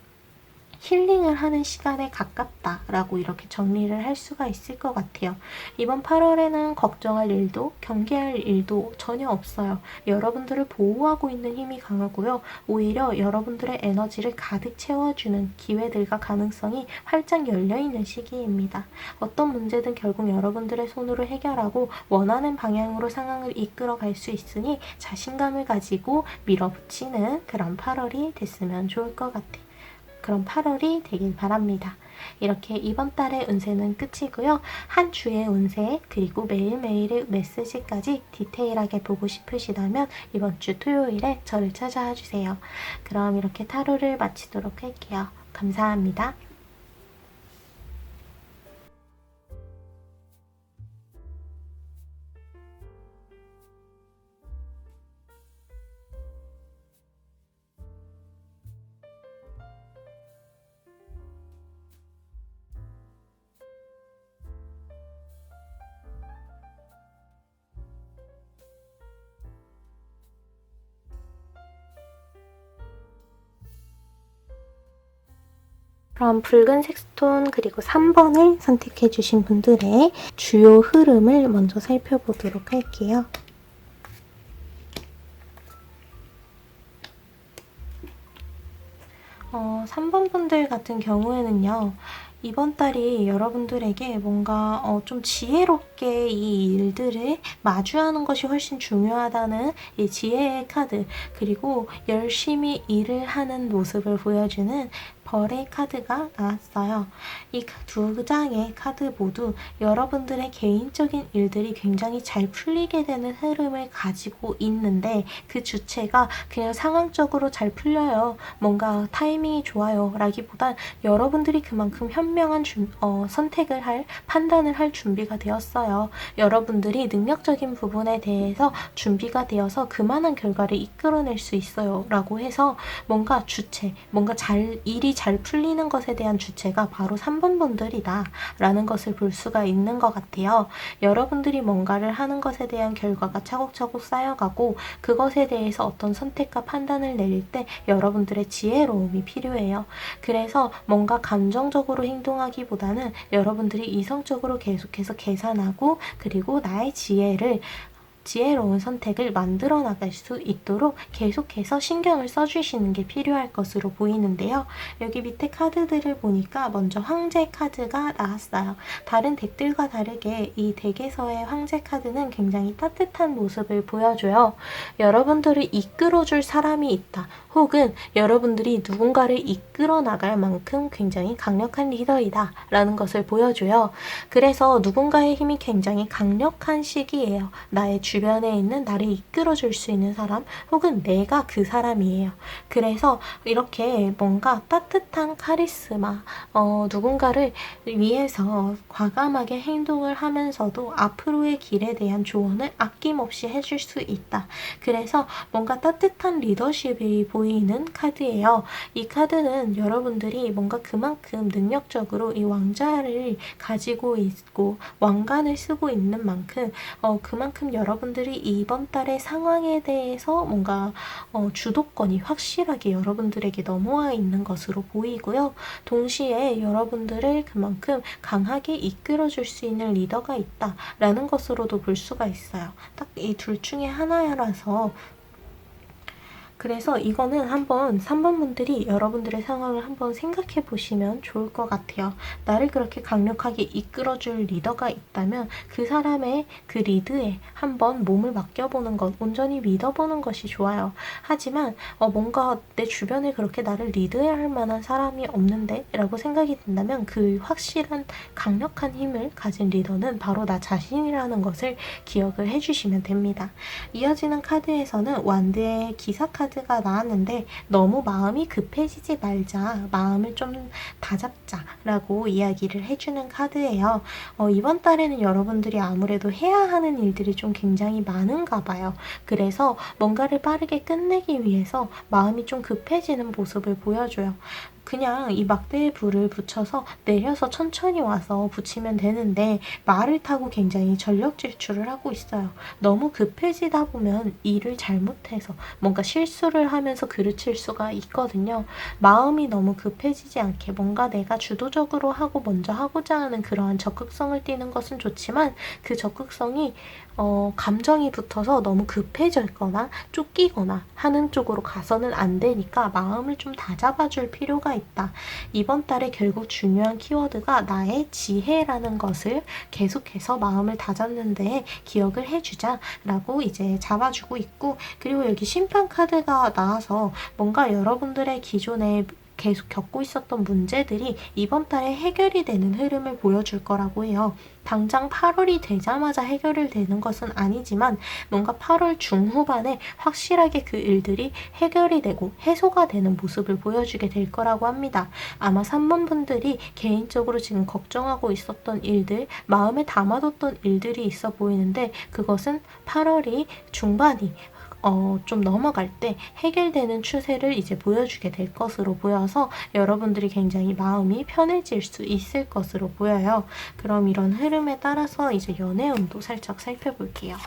힐링을 하는 시간에 가깝다라고 이렇게 정리를 할 수가 있을 것 같아요. 이번 8월에는 걱정할 일도 경계할 일도 전혀 없어요. 여러분들을 보호하고 있는 힘이 강하고요. 오히려 여러분들의 에너지를 가득 채워주는 기회들과 가능성이 활짝 열려있는 시기입니다. 어떤 문제든 결국 여러분들의 손으로 해결하고 원하는 방향으로 상황을 이끌어갈 수 있으니 자신감을 가지고 밀어붙이는 그런 8월이 됐으면 좋을 것 같아요. 그럼 8월이 되길 바랍니다. 이렇게 이번 달의 운세는 끝이고요. 한 주의 운세 그리고 매일매일의 메시지까지 디테일하게 보고 싶으시다면 이번 주 토요일에 저를 찾아와 주세요. 그럼 이렇게 타로를 마치도록 할게요. 감사합니다. 그럼 붉은색 스톤 그리고 3번을 선택해 주신 분들의 주요 흐름을 먼저 살펴보도록 할게요. 3번 분들 같은 경우에는요. 이번 달이 여러분들에게 뭔가 좀 지혜롭게 이 일들을 마주하는 것이 훨씬 중요하다는 이 지혜의 카드, 그리고 열심히 일을 하는 모습을 보여주는 벌의 카드가 나왔어요. 이 두 장의 카드 모두 여러분들의 개인적인 일들이 굉장히 잘 풀리게 되는 흐름을 가지고 있는데 그 주체가 그냥 상황적으로 잘 풀려요. 뭔가 타이밍이 좋아요 라기보단 여러분들이 그만큼 현명한 선택을 할, 판단을 할 준비가 되었어요. 여러분들이 능력적인 부분에 대해서 준비가 되어서 그만한 결과를 이끌어낼 수 있어요 라고 해서 뭔가 주체, 뭔가 일이 잘 풀리는 것에 대한 주체가 바로 3번 분들이다 라는 것을 볼 수가 있는 것 같아요. 여러분들이 뭔가를 하는 것에 대한 결과가 차곡차곡 쌓여가고 그것에 대해서 어떤 선택과 판단을 내릴 때 여러분들의 지혜로움이 필요해요. 그래서 뭔가 감정적으로 행동하기보다는 여러분들이 이성적으로 계속해서 계산하고 그리고 나의 지혜로운 선택을 만들어 나갈 수 있도록 계속해서 신경을 써주시는 게 필요할 것으로 보이는데요. 여기 밑에 카드들을 보니까 먼저 황제 카드가 나왔어요. 다른 덱들과 다르게 이 덱에서의 황제 카드는 굉장히 따뜻한 모습을 보여줘요. 여러분들을 이끌어줄 사람이 있다. 혹은 여러분들이 누군가를 이끌어 나갈 만큼 굉장히 강력한 리더이다 라는 것을 보여줘요. 그래서 누군가의 힘이 굉장히 강력한 시기예요. 나의 주변에 있는 나를 이끌어줄 수 있는 사람 혹은 내가 그 사람이에요. 그래서 이렇게 뭔가 따뜻한 카리스마, 누군가를 위해서 과감하게 행동을 하면서도 앞으로의 길에 대한 조언을 아낌없이 해줄 수 있다. 그래서 뭔가 따뜻한 리더십이 보이는 카드예요. 이 카드는 여러분들이 뭔가 그만큼 능력적으로 이 왕자를 가지고 있고 왕관을 쓰고 있는 만큼 그만큼 여러분들이 이번 달의 상황에 대해서 뭔가 주도권이 확실하게 여러분들에게 넘어와 있는 것으로 보이고요. 동시에 여러분들을 그만큼 강하게 이끌어줄 수 있는 리더가 있다라는 것으로도 볼 수가 있어요. 딱 이 둘 중에 하나라서 그래서 이거는 한번 3번 분들이 여러분들의 상황을 한번 생각해 보시면 좋을 것 같아요. 나를 그렇게 강력하게 이끌어줄 리더가 있다면 그 사람의 그 리드에 한번 몸을 맡겨보는 것, 온전히 믿어보는 것이 좋아요. 하지만 뭔가 내 주변에 그렇게 나를 리드해야 할 만한 사람이 없는데? 라고 생각이 든다면 그 확실한 강력한 힘을 가진 리더는 바로 나 자신이라는 것을 기억을 해주시면 됩니다. 이어지는 카드에서는 완드의 기사 카드가 나왔는데 너무 마음이 급해지지 말자, 마음을 좀 다잡자 라고 이야기를 해주는 카드예요. 이번 달에는 여러분들이 아무래도 해야 하는 일들이 좀 굉장히 많은가 봐요. 그래서 뭔가를 빠르게 끝내기 위해서 마음이 좀 급해지는 모습을 보여줘요. 그냥 이 막대에 불을 붙여서 내려서 천천히 와서 붙이면 되는데 말을 타고 굉장히 전력 질주를 하고 있어요. 너무 급해지다 보면 일을 잘못해서 뭔가 실수를 하면서 그르칠 수가 있거든요. 마음이 너무 급해지지 않게 뭔가 내가 주도적으로 하고 먼저 하고자 하는 그러한 적극성을 띠는 것은 좋지만 그 적극성이 감정이 붙어서 너무 급해졌거나 쫓기거나 하는 쪽으로 가서는 안 되니까 마음을 좀 다잡아줄 필요가 있다. 이번 달에 결국 중요한 키워드가 나의 지혜라는 것을 계속해서 마음을 다잡는 데에 기억을 해주자 라고 이제 잡아주고 있고, 그리고 여기 심판 카드가 나와서 뭔가 여러분들의 기존에 계속 겪고 있었던 문제들이 이번 달에 해결이 되는 흐름을 보여줄 거라고 해요. 당장 8월이 되자마자 해결이 되는 것은 아니지만 뭔가 8월 중후반에 확실하게 그 일들이 해결이 되고 해소가 되는 모습을 보여주게 될 거라고 합니다. 아마 3번 분들이 개인적으로 지금 걱정하고 있었던 일들, 마음에 담아뒀던 일들이 있어 보이는데 그것은 8월이 중반이 좀 넘어갈 때 해결되는 추세를 이제 보여주게 될 것으로 보여서 여러분들이 굉장히 마음이 편해질 수 있을 것으로 보여요. 그럼 이런 흐름에 따라서 이제 연애운도 살짝 살펴볼게요.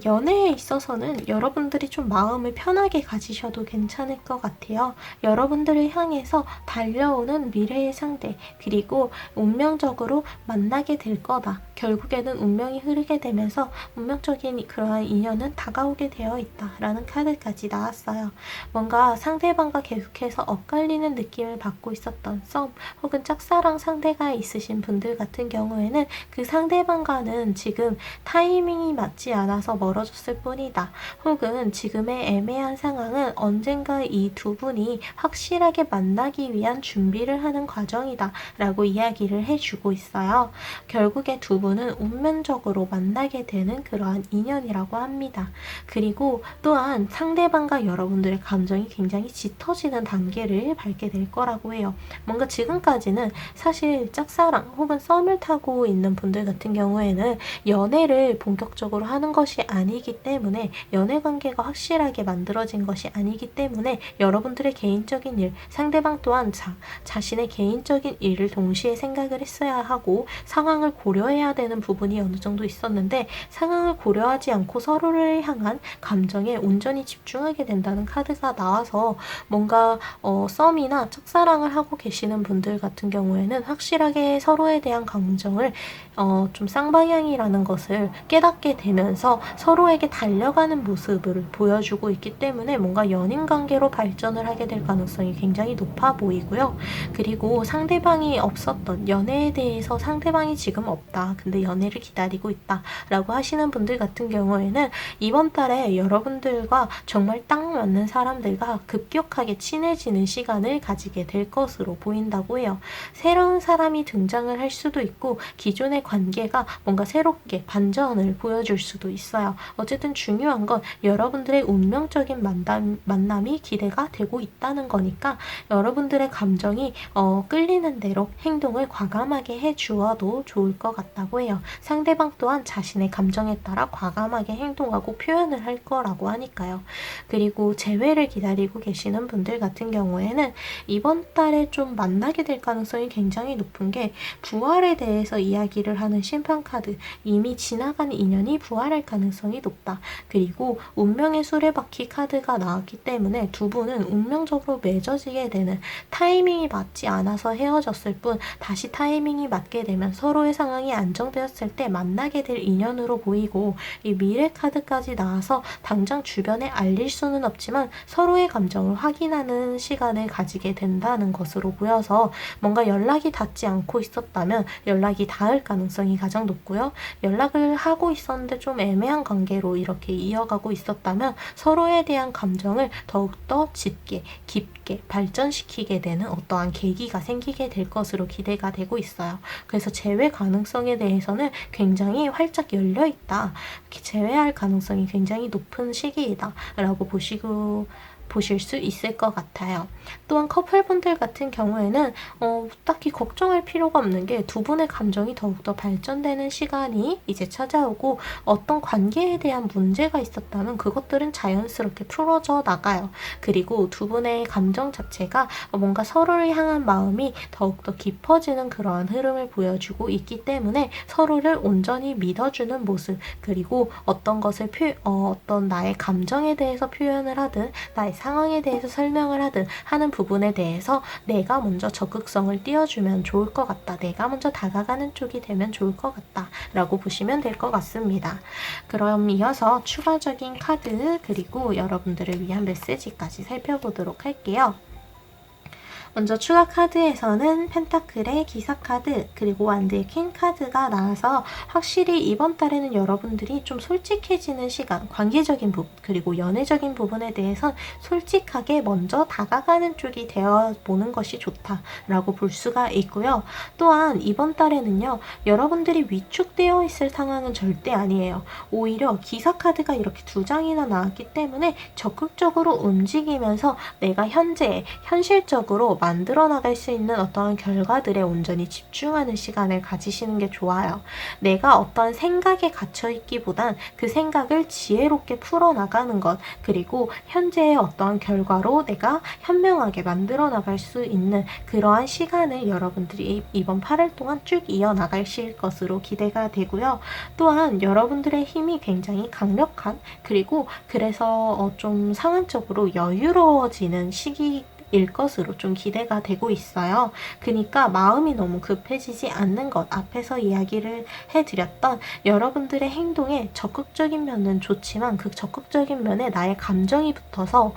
연애에 있어서는 여러분들이 좀 마음을 편하게 가지셔도 괜찮을 것 같아요. 여러분들을 향해서 달려오는 미래의 상대, 그리고 운명적으로 만나게 될 거다. 결국에는 운명이 흐르게 되면서 운명적인 그러한 인연은 다가오게 되어 있다라는 카드까지 나왔어요. 뭔가 상대방과 계속해서 엇갈리는 느낌을 받고 있었던 썸 혹은 짝사랑 상대가 있으신 분들 같은 경우에는 그 상대방과는 지금 타이밍이 맞지 않아 않아서 멀어졌을 뿐이다. 혹은 지금의 애매한 상황은 언젠가 이 두 분이 확실하게 만나기 위한 준비를 하는 과정이다 라고 이야기를 해주고 있어요. 결국에 두 분은 운명적으로 만나게 되는 그러한 인연이라고 합니다. 그리고 또한 상대방과 여러분들의 감정이 굉장히 짙어지는 단계를 밟게 될 거라고 해요. 뭔가 지금까지는 사실 짝사랑 혹은 썸을 타고 있는 분들 같은 경우에는 연애를 본격적으로 하는 것이 아니기 때문에, 연애 관계가 확실하게 만들어진 것이 아니기 때문에 여러분들의 개인적인 일, 상대방 또한 자신의 개인적인 일을 동시에 생각을 했어야 하고 상황을 고려해야 되는 부분이 어느 정도 있었는데, 상황을 고려하지 않고 서로를 향한 감정에 온전히 집중하게 된다는 카드가 나와서 뭔가 썸이나 짝사랑을 하고 계시는 분들 같은 경우에는 확실하게 서로에 대한 감정을 좀 쌍방향이라는 것을 깨닫게 되면서 서로에게 달려가는 모습을 보여주고 있기 때문에 뭔가 연인 관계로 발전을 하게 될 가능성이 굉장히 높아 보이고요. 그리고 상대방이 없었던 연애에 대해서 상대방이 지금 없다, 근데 연애를 기다리고 있다 라고 하시는 분들 같은 경우에는 이번 달에 여러분들과 정말 딱 맞는 사람들과 급격하게 친해지는 시간을 가지게 될 것으로 보인다고 해요. 새로운 사람이 등장을 할 수도 있고 기존의 관계가 뭔가 새롭게 반전을 보여줄 수도 있어요. 어쨌든 중요한 건 여러분들의 운명적인 만남이 기대가 되고 있다는 거니까 여러분들의 감정이 끌리는 대로 행동을 과감하게 해주어도 좋을 것 같다고 해요. 상대방 또한 자신의 감정에 따라 과감하게 행동하고 표현을 할 거라고 하니까요. 그리고 재회를 기다리고 계시는 분들 같은 경우에는 이번 달에 좀 만나게 될 가능성이 굉장히 높은 게, 부활에 대해서 이야기를 하는 심판카드, 이미 지나간 인연이 부활할 가능성이 높다. 그리고 운명의 수레바퀴 카드가 나왔기 때문에 두 분은 운명적으로 맺어지게 되는, 타이밍이 맞지 않아서 헤어졌을 뿐 다시 타이밍이 맞게 되면 서로의 상황이 안정되었을 때 만나게 될 인연으로 보이고, 이 미래 카드까지 나와서 당장 주변에 알릴 수는 없지만 서로의 감정을 확인하는 시간을 가지게 된다는 것으로 보여서 뭔가 연락이 닿지 않고 있었다면 연락이 닿을 가능성이 가장 높고요. 연락을 하고 있었는데 좀 애매한 관계로 이렇게 이어가고 있었다면 서로에 대한 감정을 더욱더 짙게 깊게 발전시키게 되는 어떠한 계기가 생기게 될 것으로 기대가 되고 있어요. 그래서 재회 가능성에 대해서는 굉장히 활짝 열려 있다, 재회할 가능성이 굉장히 높은 시기이다 라고 보실 수 있을 것 같아요. 또한 커플분들 같은 경우에는 딱히 걱정할 필요가 없는 게, 두 분의 감정이 더욱더 발전되는 시간이 이제 찾아오고, 어떤 관계에 대한 문제가 있었다면 그것들은 자연스럽게 풀어져 나가요. 그리고 두 분의 감정 자체가 뭔가 서로를 향한 마음이 더욱더 깊어지는 그러한 흐름을 보여주고 있기 때문에 서로를 온전히 믿어주는 모습, 그리고 어떤 것을 어떤 나의 감정에 대해서 표현을 하든 나의 상황에 대해서 설명을 하든 하는 부분에 대해서 내가 먼저 적극성을 띄워주면 좋을 것 같다, 내가 먼저 다가가는 쪽이 되면 좋을 것 같다 라고 보시면 될 것 같습니다. 그럼 이어서 추가적인 카드 그리고 여러분들을 위한 메시지까지 살펴보도록 할게요. 먼저 추가 카드에서는 펜타클의 기사 카드 그리고 완드의 퀸 카드가 나와서 확실히 이번 달에는 여러분들이 좀 솔직해지는 시간, 관계적인 부분 그리고 연애적인 부분에 대해선 솔직하게 먼저 다가가는 쪽이 되어보는 것이 좋다라고 볼 수가 있고요. 또한 이번 달에는요, 여러분들이 위축되어 있을 상황은 절대 아니에요. 오히려 기사 카드가 이렇게 두 장이나 나왔기 때문에 적극적으로 움직이면서 내가 현실적으로 만들어 나갈 수 있는 어떤 결과들에 온전히 집중하는 시간을 가지시는 게 좋아요. 내가 어떤 생각에 갇혀 있기보단 그 생각을 지혜롭게 풀어나가는 것, 그리고 현재의 어떤 결과로 내가 현명하게 만들어 나갈 수 있는 그러한 시간을 여러분들이 이번 8월 동안 쭉 이어나가실 것으로 기대가 되고요. 또한 여러분들의 힘이 굉장히 강력한, 그리고 그래서 좀 상황적으로 여유로워지는 시기 일 것으로 좀 기대가 되고 있어요. 그러니까 마음이 너무 급해지지 않는 것, 앞에서 이야기를 해드렸던 여러분들의 행동에 적극적인 면은 좋지만 그 적극적인 면에 나의 감정이 붙어서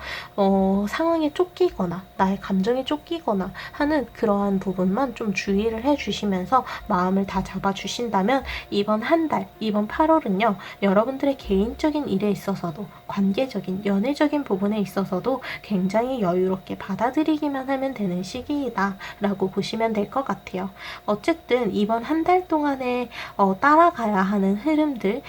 상황에 쫓기거나 나의 감정에 쫓기거나 하는 그러한 부분만 좀 주의를 해주시면서 마음을 다 잡아주신다면 이번 한 달, 이번 8월은요 여러분들의 개인적인 일에 있어서도 관계적인, 연애적인 부분에 있어서도 굉장히 여유롭게 받아들이기만 하면 되는 시기이다 라고 보시면 될 것 같아요. 어쨌든 이번 한 달 동안에 따라가야 하는 흐름들은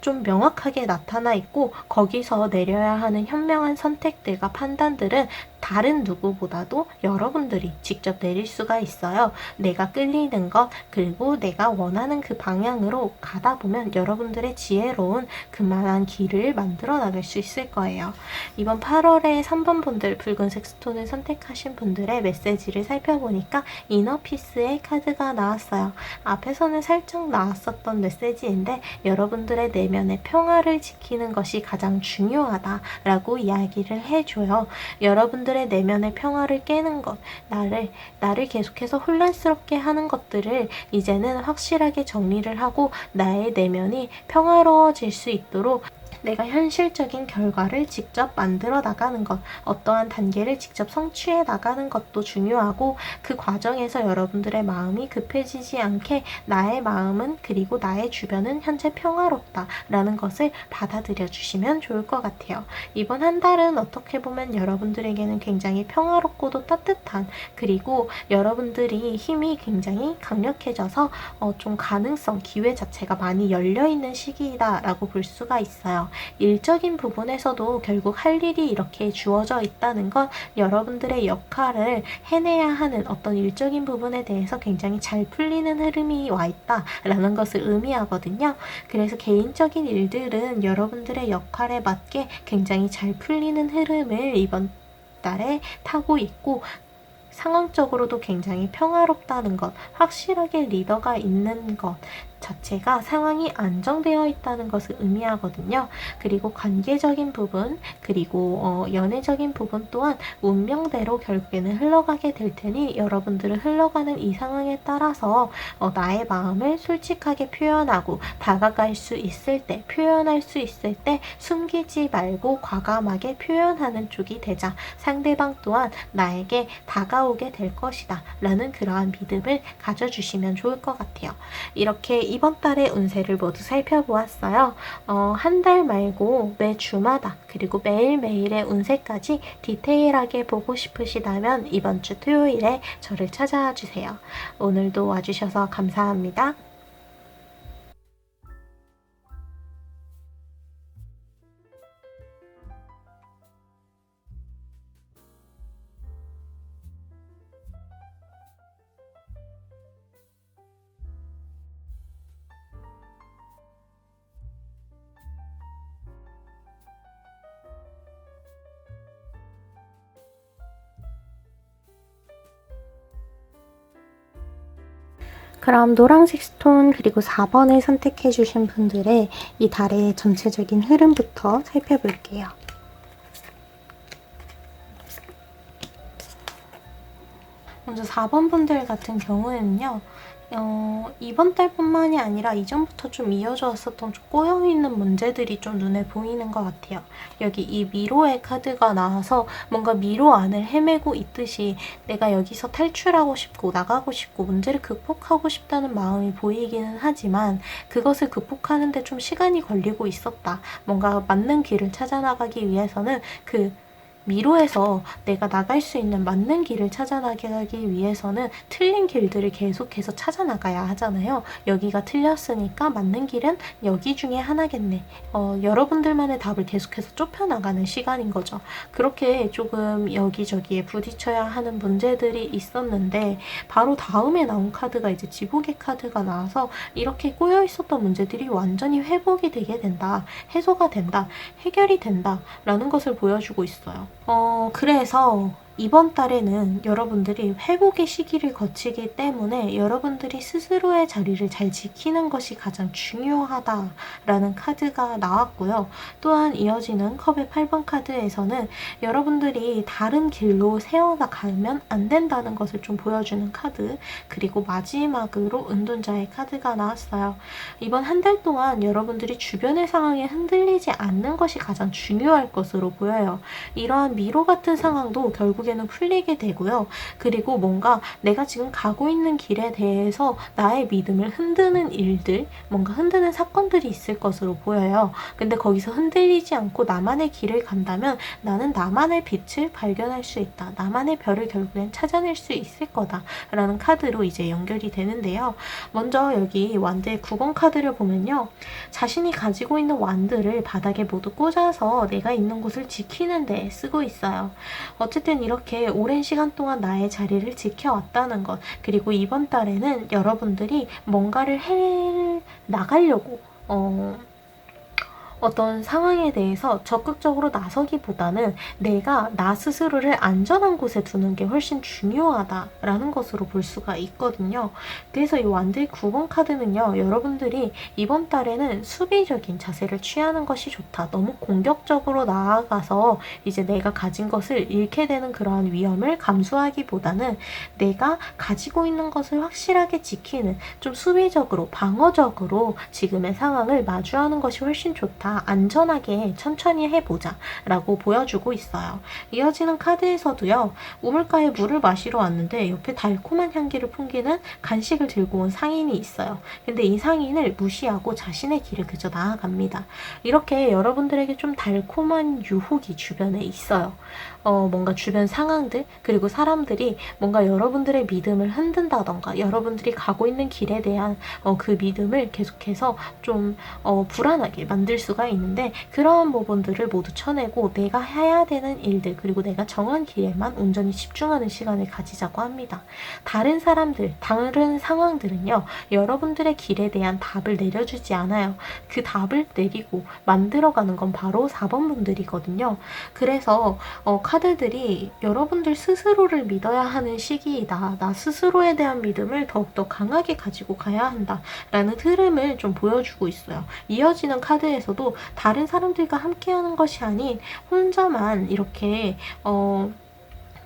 좀 명확하게 나타나 있고 거기서 내려야 하는 현명한 선택들과 판단들은 다른 누구보다도 여러분들이 직접 내릴 수가 있어요. 내가 끌리는 것 그리고 내가 원하는 그 방향으로 가다 보면 여러분들의 지혜로운 그만한 길을 만들어 나갈 수 있을 거예요. 이번 8월에 3번 분들 붉은색 스톤을 선택하신 분들의 메시지를 살펴보니까 이너피스의 카드가 나왔어요. 앞에서는 살짝 나왔었던 메시지인데 여러분들의 내면의 평화를 지키는 것이 가장 중요하다라고 이야기를 해줘요. 여러분들의 내면의 평화를 깨는 것, 나를 계속해서 혼란스럽게 하는 것들을 이제는 확실하게 정리를 하고 나의 내면이 평화로워질 수 있도록 내가 현실적인 결과를 직접 만들어 나가는 것, 어떠한 단계를 직접 성취해 나가는 것도 중요하고 그 과정에서 여러분들의 마음이 급해지지 않게 나의 마음은 그리고 나의 주변은 현재 평화롭다라는 것을 받아들여 주시면 좋을 것 같아요. 이번 한 달은 어떻게 보면 여러분들에게는 굉장히 평화롭고도 따뜻한 그리고 여러분들이 힘이 굉장히 강력해져서 좀 가능성, 기회 자체가 많이 열려있는 시기이다라고 볼 수가 있어요. 일적인 부분에서도 결국 할 일이 이렇게 주어져 있다는 건 여러분들의 역할을 해내야 하는 어떤 일적인 부분에 대해서 굉장히 잘 풀리는 흐름이 와 있다라는 것을 의미하거든요. 그래서 개인적인 일들은 여러분들의 역할에 맞게 굉장히 잘 풀리는 흐름을 이번 달에 타고 있고 상황적으로도 굉장히 평화롭다는 것, 확실하게 리더가 있는 것 자체가 상황이 안정되어 있다는 것을 의미하거든요. 그리고 관계적인 부분, 그리고 연애적인 부분 또한 운명대로 결국에는 흘러가게 될 테니 여러분들은 흘러가는 이 상황에 따라서 나의 마음을 솔직하게 표현하고 다가갈 수 있을 때, 표현할 수 있을 때 숨기지 말고 과감하게 표현하는 쪽이 되자 상대방 또한 나에게 다가오게 될 것이다 라는 그러한 믿음을 가져주시면 좋을 것 같아요. 이렇게 이번 달의 운세를 모두 살펴보았어요. 한 달 말고 매 주마다 그리고 매일매일의 운세까지 디테일하게 보고 싶으시다면 이번 주 토요일에 저를 찾아와 주세요. 오늘도 와주셔서 감사합니다. 그럼 노란색 스톤 그리고 4번을 선택해 주신 분들의 이 달의 전체적인 흐름부터 살펴볼게요. 먼저 4번 분들 같은 경우에는요. 이번 달뿐만이 아니라 이전부터 좀 이어져 왔었던 좀 꼬여있는 문제들이 좀 눈에 보이는 것 같아요. 여기 이 미로의 카드가 나와서 뭔가 미로 안을 헤매고 있듯이 내가 여기서 탈출하고 싶고 나가고 싶고 문제를 극복하고 싶다는 마음이 보이기는 하지만 그것을 극복하는 데 좀 시간이 걸리고 있었다. 뭔가 맞는 길을 찾아 나가기 위해서는 그 미로에서 내가 나갈 수 있는 맞는 길을 찾아나가기 위해서는 틀린 길들을 계속해서 찾아나가야 하잖아요. 여기가 틀렸으니까 맞는 길은 여기 중에 하나겠네. 여러분들만의 답을 계속해서 좁혀나가는 시간인 거죠. 그렇게 조금 여기저기에 부딪혀야 하는 문제들이 있었는데 바로 다음에 나온 카드가 이제 지복의 카드가 나와서 이렇게 꼬여 있었던 문제들이 완전히 회복이 되게 된다. 해소가 된다. 해결이 된다. 라는 것을 보여주고 있어요. 그래서 이번 달에는 여러분들이 회복의 시기를 거치기 때문에 여러분들이 스스로의 자리를 잘 지키는 것이 가장 중요하다라는 카드가 나왔고요. 또한 이어지는 컵의 8번 카드에서는 여러분들이 다른 길로 세워나가면 안 된다는 것을 좀 보여주는 카드, 그리고 마지막으로 은둔자의 카드가 나왔어요. 이번 한 달 동안 여러분들이 주변의 상황에 흔들리지 않는 것이 가장 중요할 것으로 보여요. 이러한 미로 같은 상황도 결국에는 풀리게 되고요. 그리고 뭔가 내가 지금 가고 있는 길에 대해서 나의 믿음을 흔드는 일들, 뭔가 흔드는 사건들이 있을 것으로 보여요. 근데 거기서 흔들리지 않고 나만의 길을 간다면 나는 나만의 빛을 발견할 수 있다. 나만의 별을 결국엔 찾아낼 수 있을 거다. 라는 카드로 이제 연결이 되는데요. 먼저 여기 완드의 9번 카드를 보면요. 자신이 가지고 있는 완드를 바닥에 모두 꽂아서 내가 있는 곳을 지키는 데 쓰고 있어요. 어쨌든 이렇게 오랜 시간 동안 나의 자리를 지켜왔다는 것, 그리고 이번 달에는 여러분들이 뭔가를 해 나가려고 어떤 상황에 대해서 적극적으로 나서기보다는 내가 나 스스로를 안전한 곳에 두는 게 훨씬 중요하다라는 것으로 볼 수가 있거든요. 그래서 이 완드의 9번 카드는요. 여러분들이 이번 달에는 수비적인 자세를 취하는 것이 좋다. 너무 공격적으로 나아가서 이제 내가 가진 것을 잃게 되는 그러한 위험을 감수하기보다는 내가 가지고 있는 것을 확실하게 지키는, 좀 수비적으로 방어적으로 지금의 상황을 마주하는 것이 훨씬 좋다. 안전하게 천천히 해보자 라고 보여주고 있어요. 이어지는 카드에서도요. 우물가에 물을 마시러 왔는데 옆에 달콤한 향기를 풍기는 간식을 들고 온 상인이 있어요. 근데 이 상인을 무시하고 자신의 길을 그저 나아갑니다. 이렇게 여러분들에게 좀 달콤한 유혹이 주변에 있어요. 뭔가 주변 상황들, 그리고 사람들이 뭔가 여러분들의 믿음을 흔든다던가 여러분들이 가고 있는 길에 대한 그 믿음을 계속해서 좀 불안하게 만들 수가 있는데, 그러한 부분들을 모두 쳐내고 내가 해야 되는 일들, 그리고 내가 정한 길에만 온전히 집중하는 시간을 가지자고 합니다. 다른 사람들, 다른 상황들은요, 여러분들의 길에 대한 답을 내려주지 않아요. 그 답을 내리고 만들어가는 건 바로 4번 분들이거든요. 그래서 카드들이 여러분들 스스로를 믿어야 하는 시기이다. 나 스스로에 대한 믿음을 더욱더 강하게 가지고 가야 한다. 라는 흐름을 좀 보여주고 있어요. 이어지는 카드에서도 다른 사람들과 함께하는 것이 아닌 혼자만 이렇게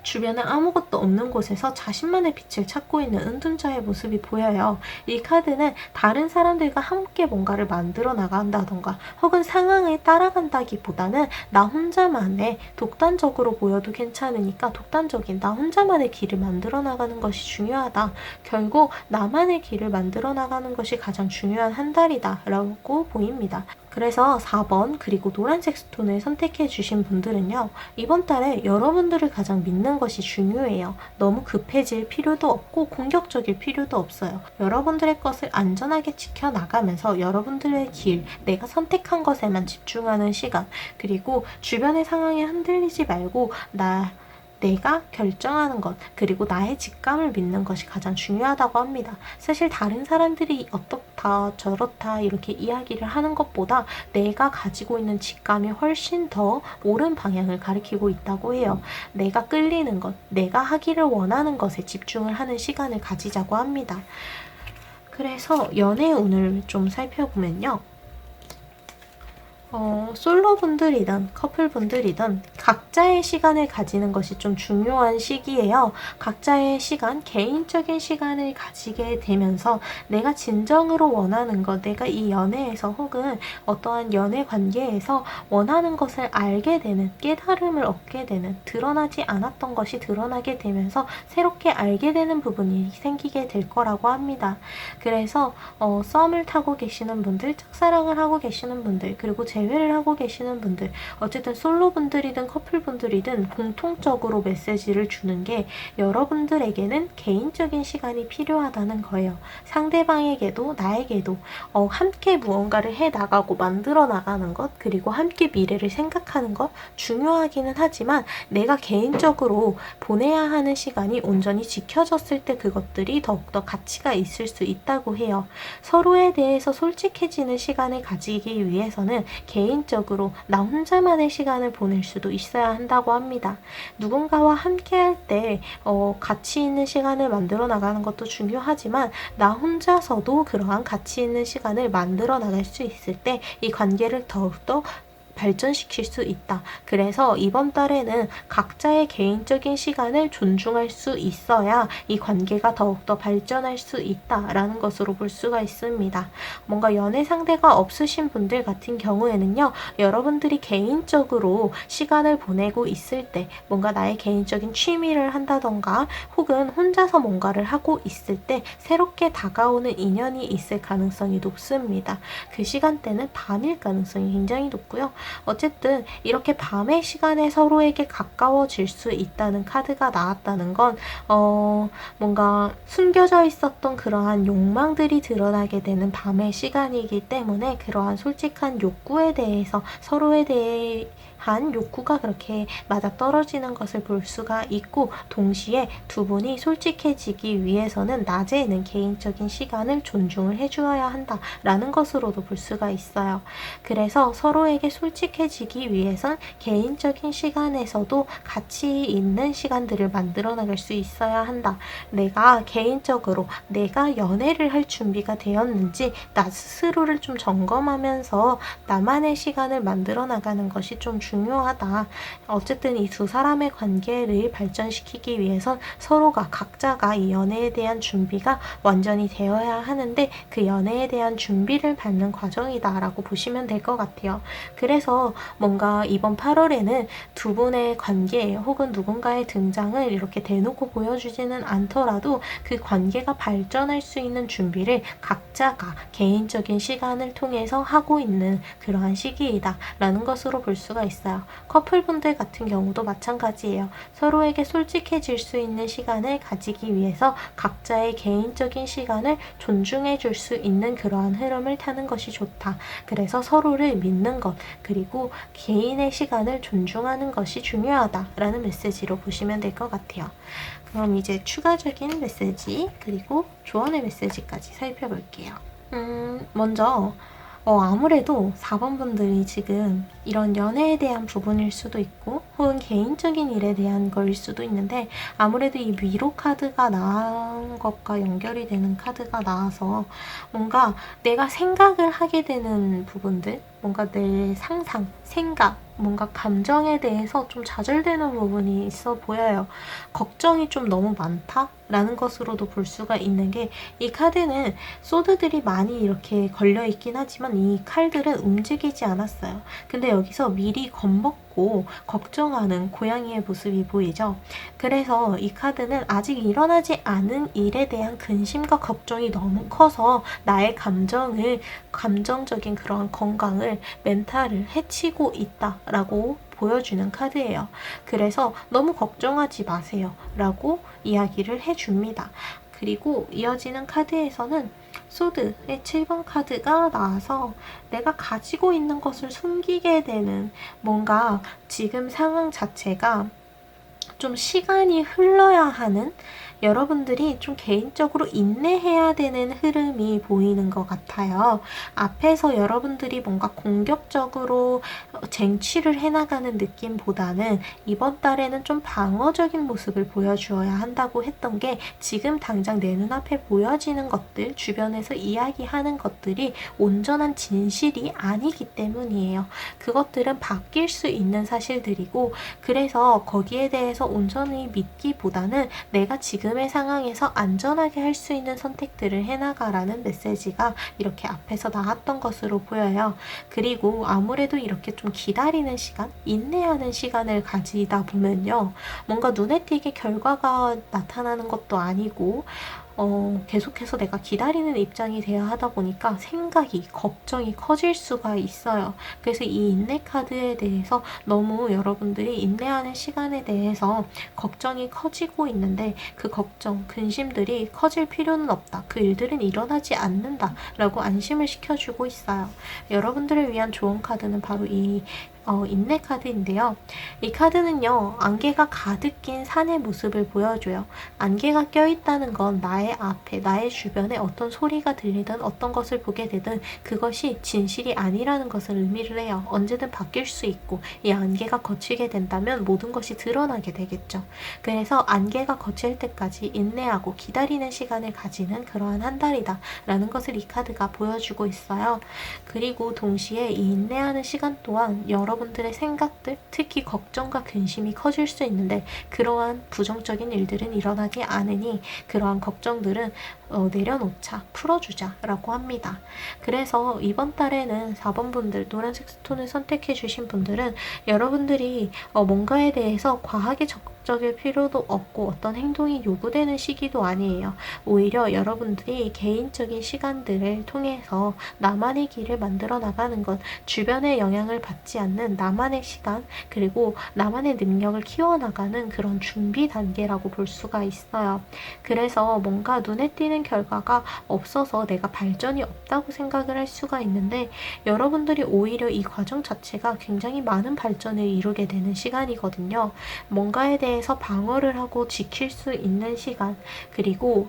주변에 아무것도 없는 곳에서 자신만의 빛을 찾고 있는 은둔자의 모습이 보여요. 이 카드는 다른 사람들과 함께 뭔가를 만들어 나간다던가 혹은 상황을 따라간다기보다는 나 혼자만의, 독단적으로 보여도 괜찮으니까 독단적인 나 혼자만의 길을 만들어 나가는 것이 중요하다. 결국 나만의 길을 만들어 나가는 것이 가장 중요한 한 달이다 라고 보입니다. 그래서 4번 그리고 노란색 스톤을 선택해 주신 분들은요. 이번 달에 여러분들을 가장 믿는 것이 중요해요. 너무 급해질 필요도 없고 공격적일 필요도 없어요. 여러분들의 것을 안전하게 지켜나가면서 여러분들의 길, 내가 선택한 것에만 집중하는 시간, 그리고 주변의 상황에 흔들리지 말고 내가 결정하는 것, 그리고 나의 직감을 믿는 것이 가장 중요하다고 합니다. 사실 다른 사람들이 어떻다 저렇다 이렇게 이야기를 하는 것보다 내가 가지고 있는 직감이 훨씬 더 옳은 방향을 가리키고 있다고 해요. 내가 끌리는 것, 내가 하기를 원하는 것에 집중을 하는 시간을 가지자고 합니다. 그래서 연애 운을 좀 살펴보면요. 솔로분들이든 커플분들이든 각자의 시간을 가지는 것이 좀 중요한 시기예요. 각자의 시간, 개인적인 시간을 가지게 되면서 내가 진정으로 원하는 것, 내가 이 연애에서 혹은 어떠한 연애 관계에서 원하는 것을 알게 되는, 깨달음을 얻게 되는, 드러나지 않았던 것이 드러나게 되면서 새롭게 알게 되는 부분이 생기게 될 거라고 합니다. 그래서 썸을 타고 계시는 분들, 짝사랑을 하고 계시는 분들, 그리고 재회를 하고 계시는 분들, 어쨌든 솔로분들이든 커플분들이든 공통적으로 메시지를 주는 게 여러분들에게는 개인적인 시간이 필요하다는 거예요. 상대방에게도 나에게도 함께 무언가를 해나가고 만들어 나가는 것, 그리고 함께 미래를 생각하는 것 중요하기는 하지만 내가 개인적으로 보내야 하는 시간이 온전히 지켜졌을 때 그것들이 더욱더 가치가 있을 수 있다고 해요. 서로에 대해서 솔직해지는 시간을 가지기 위해서는 개인적으로 나 혼자만의 시간을 보낼 수도 있어야 한다고 합니다. 누군가와 함께 할 때 가치 있는 시간을 만들어 나가는 것도 중요하지만 나 혼자서도 그러한 가치 있는 시간을 만들어 나갈 수 있을 때 이 관계를 더욱더 발전시킬 수 있다. 그래서 이번 달에는 각자의 개인적인 시간을 존중할 수 있어야 이 관계가 더욱더 발전할 수 있다라는 것으로 볼 수가 있습니다. 뭔가 연애 상대가 없으신 분들 같은 경우에는요, 여러분들이 개인적으로 시간을 보내고 있을 때 뭔가 나의 개인적인 취미를 한다던가 혹은 혼자서 뭔가를 하고 있을 때 새롭게 다가오는 인연이 있을 가능성이 높습니다. 그 시간대는 밤일 가능성이 굉장히 높고요. 어쨌든 이렇게 밤의 시간에 서로에게 가까워질 수 있다는 카드가 나왔다는 건 뭔가 숨겨져 있었던 그러한 욕망들이 드러나게 되는 밤의 시간이기 때문에 그러한 솔직한 욕구에 대해서 서로에 대해 한 욕구가 그렇게 맞아떨어지는 것을 볼 수가 있고, 동시에 두 분이 솔직해지기 위해서는 낮에는 개인적인 시간을 존중을 해주어야 한다라는 것으로도 볼 수가 있어요. 그래서 서로에게 솔직해지기 위해선 개인적인 시간에서도 가치 있는 시간들을 만들어 나갈 수 있어야 한다. 내가 개인적으로 내가 연애를 할 준비가 되었는지 나 스스로를 좀 점검하면서 나만의 시간을 만들어 나가는 것이 좀 중요하다. 어쨌든 이 두 사람의 관계를 발전시키기 위해선 서로가 각자가 이 연애에 대한 준비가 완전히 되어야 하는데 그 연애에 대한 준비를 받는 과정이다라고 보시면 될 것 같아요. 그래서 뭔가 이번 8월에는 두 분의 관계 혹은 누군가의 등장을 이렇게 대놓고 보여주지는 않더라도 그 관계가 발전할 수 있는 준비를 각자가 개인적인 시간을 통해서 하고 있는 그러한 시기이다 라는 것으로 볼 수가 있어요. 커플분들 같은 경우도 마찬가지예요. 서로에게 솔직해질 수 있는 시간을 가지기 위해서 각자의 개인적인 시간을 존중해 줄 수 있는 그러한 흐름을 타는 것이 좋다. 그래서 서로를 믿는 것, 그리고 개인의 시간을 존중하는 것이 중요하다라는 메시지로 보시면 될 것 같아요. 그럼 이제 추가적인 메시지, 그리고 조언의 메시지까지 살펴볼게요. 먼저 아무래도 4번 분들이 지금 이런 연애에 대한 부분일 수도 있고 혹은 개인적인 일에 대한 거일 수도 있는데, 아무래도 이 위로 카드가 나온 것과 연결이 되는 카드가 나와서 뭔가 내가 생각을 하게 되는 부분들, 뭔가 내 상상, 생각, 뭔가 감정에 대해서 좀 좌절되는 부분이 있어 보여요. 걱정이 좀 너무 많다라는 것으로도 볼 수가 있는 게, 이 카드는 소드들이 많이 이렇게 걸려 있긴 하지만 이 칼들은 움직이지 않았어요. 근데 여기서 미리 겁먹고 걱정하는 고양이의 모습이 보이죠. 그래서 이 카드는 아직 일어나지 않은 일에 대한 근심과 걱정이 너무 커서 나의 감정적인 그런 건강을, 멘탈을 해치고 있다라고 보여주는 카드예요. 그래서 너무 걱정하지 마세요 라고 이야기를 해줍니다. 그리고 이어지는 카드에서는 소드의 7번 카드가 나와서 내가 가지고 있는 것을 숨기게 되는, 뭔가 지금 상황 자체가 좀 시간이 흘러야 하는, 여러분들이 좀 개인적으로 인내해야 되는 흐름이 보이는 것 같아요. 앞에서 여러분들이 뭔가 공격적으로 쟁취를 해나가는 느낌보다는 이번 달에는 좀 방어적인 모습을 보여주어야 한다고 했던 게, 지금 당장 내 눈앞에 보여지는 것들, 주변에서 이야기하는 것들이 온전한 진실이 아니기 때문이에요. 그것들은 바뀔 수 있는 사실들이고, 그래서 거기에 대해서 온전히 믿기보다는 내가 지금의 상황에서 안전하게 할 수 있는 선택들을 해나가라는 메시지가 이렇게 앞에서 나왔던 것으로 보여요. 그리고 아무래도 이렇게 좀 기다리는 시간, 인내하는 시간을 가지다 보면요, 뭔가 눈에 띄게 결과가 나타나는 것도 아니고 계속해서 내가 기다리는 입장이 돼야 하다 보니까 생각이, 걱정이 커질 수가 있어요. 그래서 이 인내 카드에 대해서 너무 여러분들이 인내하는 시간에 대해서 걱정이 커지고 있는데, 그 걱정, 근심들이 커질 필요는 없다. 그 일들은 일어나지 않는다 라고 안심을 시켜주고 있어요. 여러분들을 위한 좋은 카드는 바로 이 인내 카드인데요. 이 카드는요, 안개가 가득 낀 산의 모습을 보여줘요. 안개가 껴있다는 건 나의 앞에, 나의 주변에 어떤 소리가 들리든 어떤 것을 보게 되든 그것이 진실이 아니라는 것을 의미를 해요. 언제든 바뀔 수 있고 이 안개가 거치게 된다면 모든 것이 드러나게 되겠죠. 그래서 안개가 거칠 때까지 인내하고 기다리는 시간을 가지는 그러한 한 달이다 라는 것을 이 카드가 보여주고 있어요. 그리고 동시에 이 인내하는 시간 또한 여러분들의 생각들, 특히 걱정과 근심이 커질 수 있는데 그러한 부정적인 일들은 일어나지 않으니 그러한 걱정들은 내려놓자, 풀어주자 라고 합니다. 그래서 이번 달에는 4번 분들, 노란색 스톤을 선택해 주신 분들은 여러분들이 뭔가에 대해서 과하게 적극적일 필요도 없고 어떤 행동이 요구되는 시기도 아니에요. 오히려 여러분들이 개인적인 시간들을 통해서 나만의 길을 만들어 나가는 것, 주변의 영향을 받지 않는 나만의 시간, 그리고 나만의 능력을 키워나가는 그런 준비 단계라고 볼 수가 있어요. 그래서 뭔가 눈에 띄는 결과가 없어서 내가 발전이 없다고 생각을 할 수가 있는데 여러분들이 오히려 이 과정 자체가 굉장히 많은 발전을 이루게 되는 시간이거든요. 뭔가에 대해서 방어를 하고 지킬 수 있는 시간, 그리고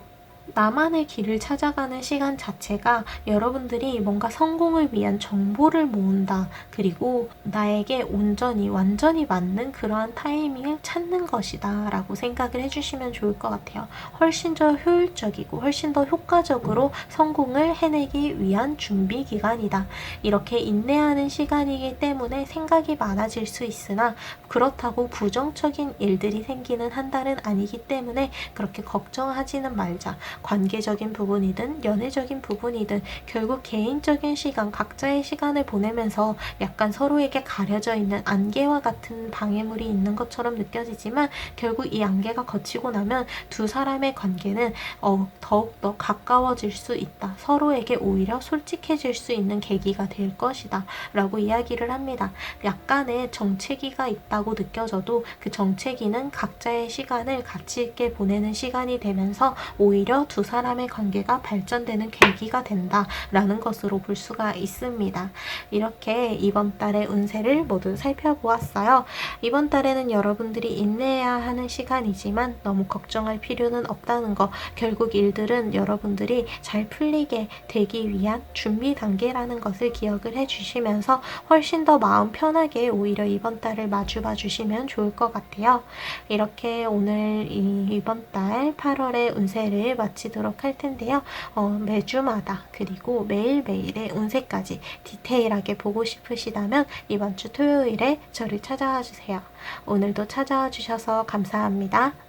나만의 길을 찾아가는 시간 자체가 여러분들이 뭔가 성공을 위한 정보를 모은다. 그리고 나에게 온전히, 완전히 맞는 그러한 타이밍을 찾는 것이다. 라고 생각을 해주시면 좋을 것 같아요. 훨씬 더 효율적이고 훨씬 더 효과적으로 성공을 해내기 위한 준비 기간이다. 이렇게 인내하는 시간이기 때문에 생각이 많아질 수 있으나 그렇다고 부정적인 일들이 생기는 한 달은 아니기 때문에 그렇게 걱정하지는 말자. 관계적인 부분이든 연애적인 부분이든 결국 개인적인 시간, 각자의 시간을 보내면서 약간 서로에게 가려져 있는 안개와 같은 방해물이 있는 것처럼 느껴지지만 결국 이 안개가 거치고 나면 두 사람의 관계는 더욱더 가까워질 수 있다. 서로에게 오히려 솔직해질 수 있는 계기가 될 것이다. 라고 이야기를 합니다. 약간의 정체기가 있다고 느껴져도 그 정체기는 각자의 시간을 가치 있게 보내는 시간이 되면서 오히려 두 사람의 관계가 발전되는 계기가 된다라는 것으로 볼 수가 있습니다. 이렇게 이번 달의 운세를 모두 살펴보았어요. 이번 달에는 여러분들이 인내해야 하는 시간이지만 너무 걱정할 필요는 없다는 거, 결국 일들은 여러분들이 잘 풀리게 되기 위한 준비 단계라는 것을 기억을 해주시면서 훨씬 더 마음 편하게 오히려 이번 달을 마주봐 주시면 좋을 것 같아요. 이렇게 오늘 이번 달 8월의 운세를 마치도록 할 텐데요. 매주마다 그리고 매일매일의 운세까지 디테일하게 보고 싶으시다면 이번 주 토요일에 저를 찾아와 주세요. 오늘도 찾아와 주셔서 감사합니다.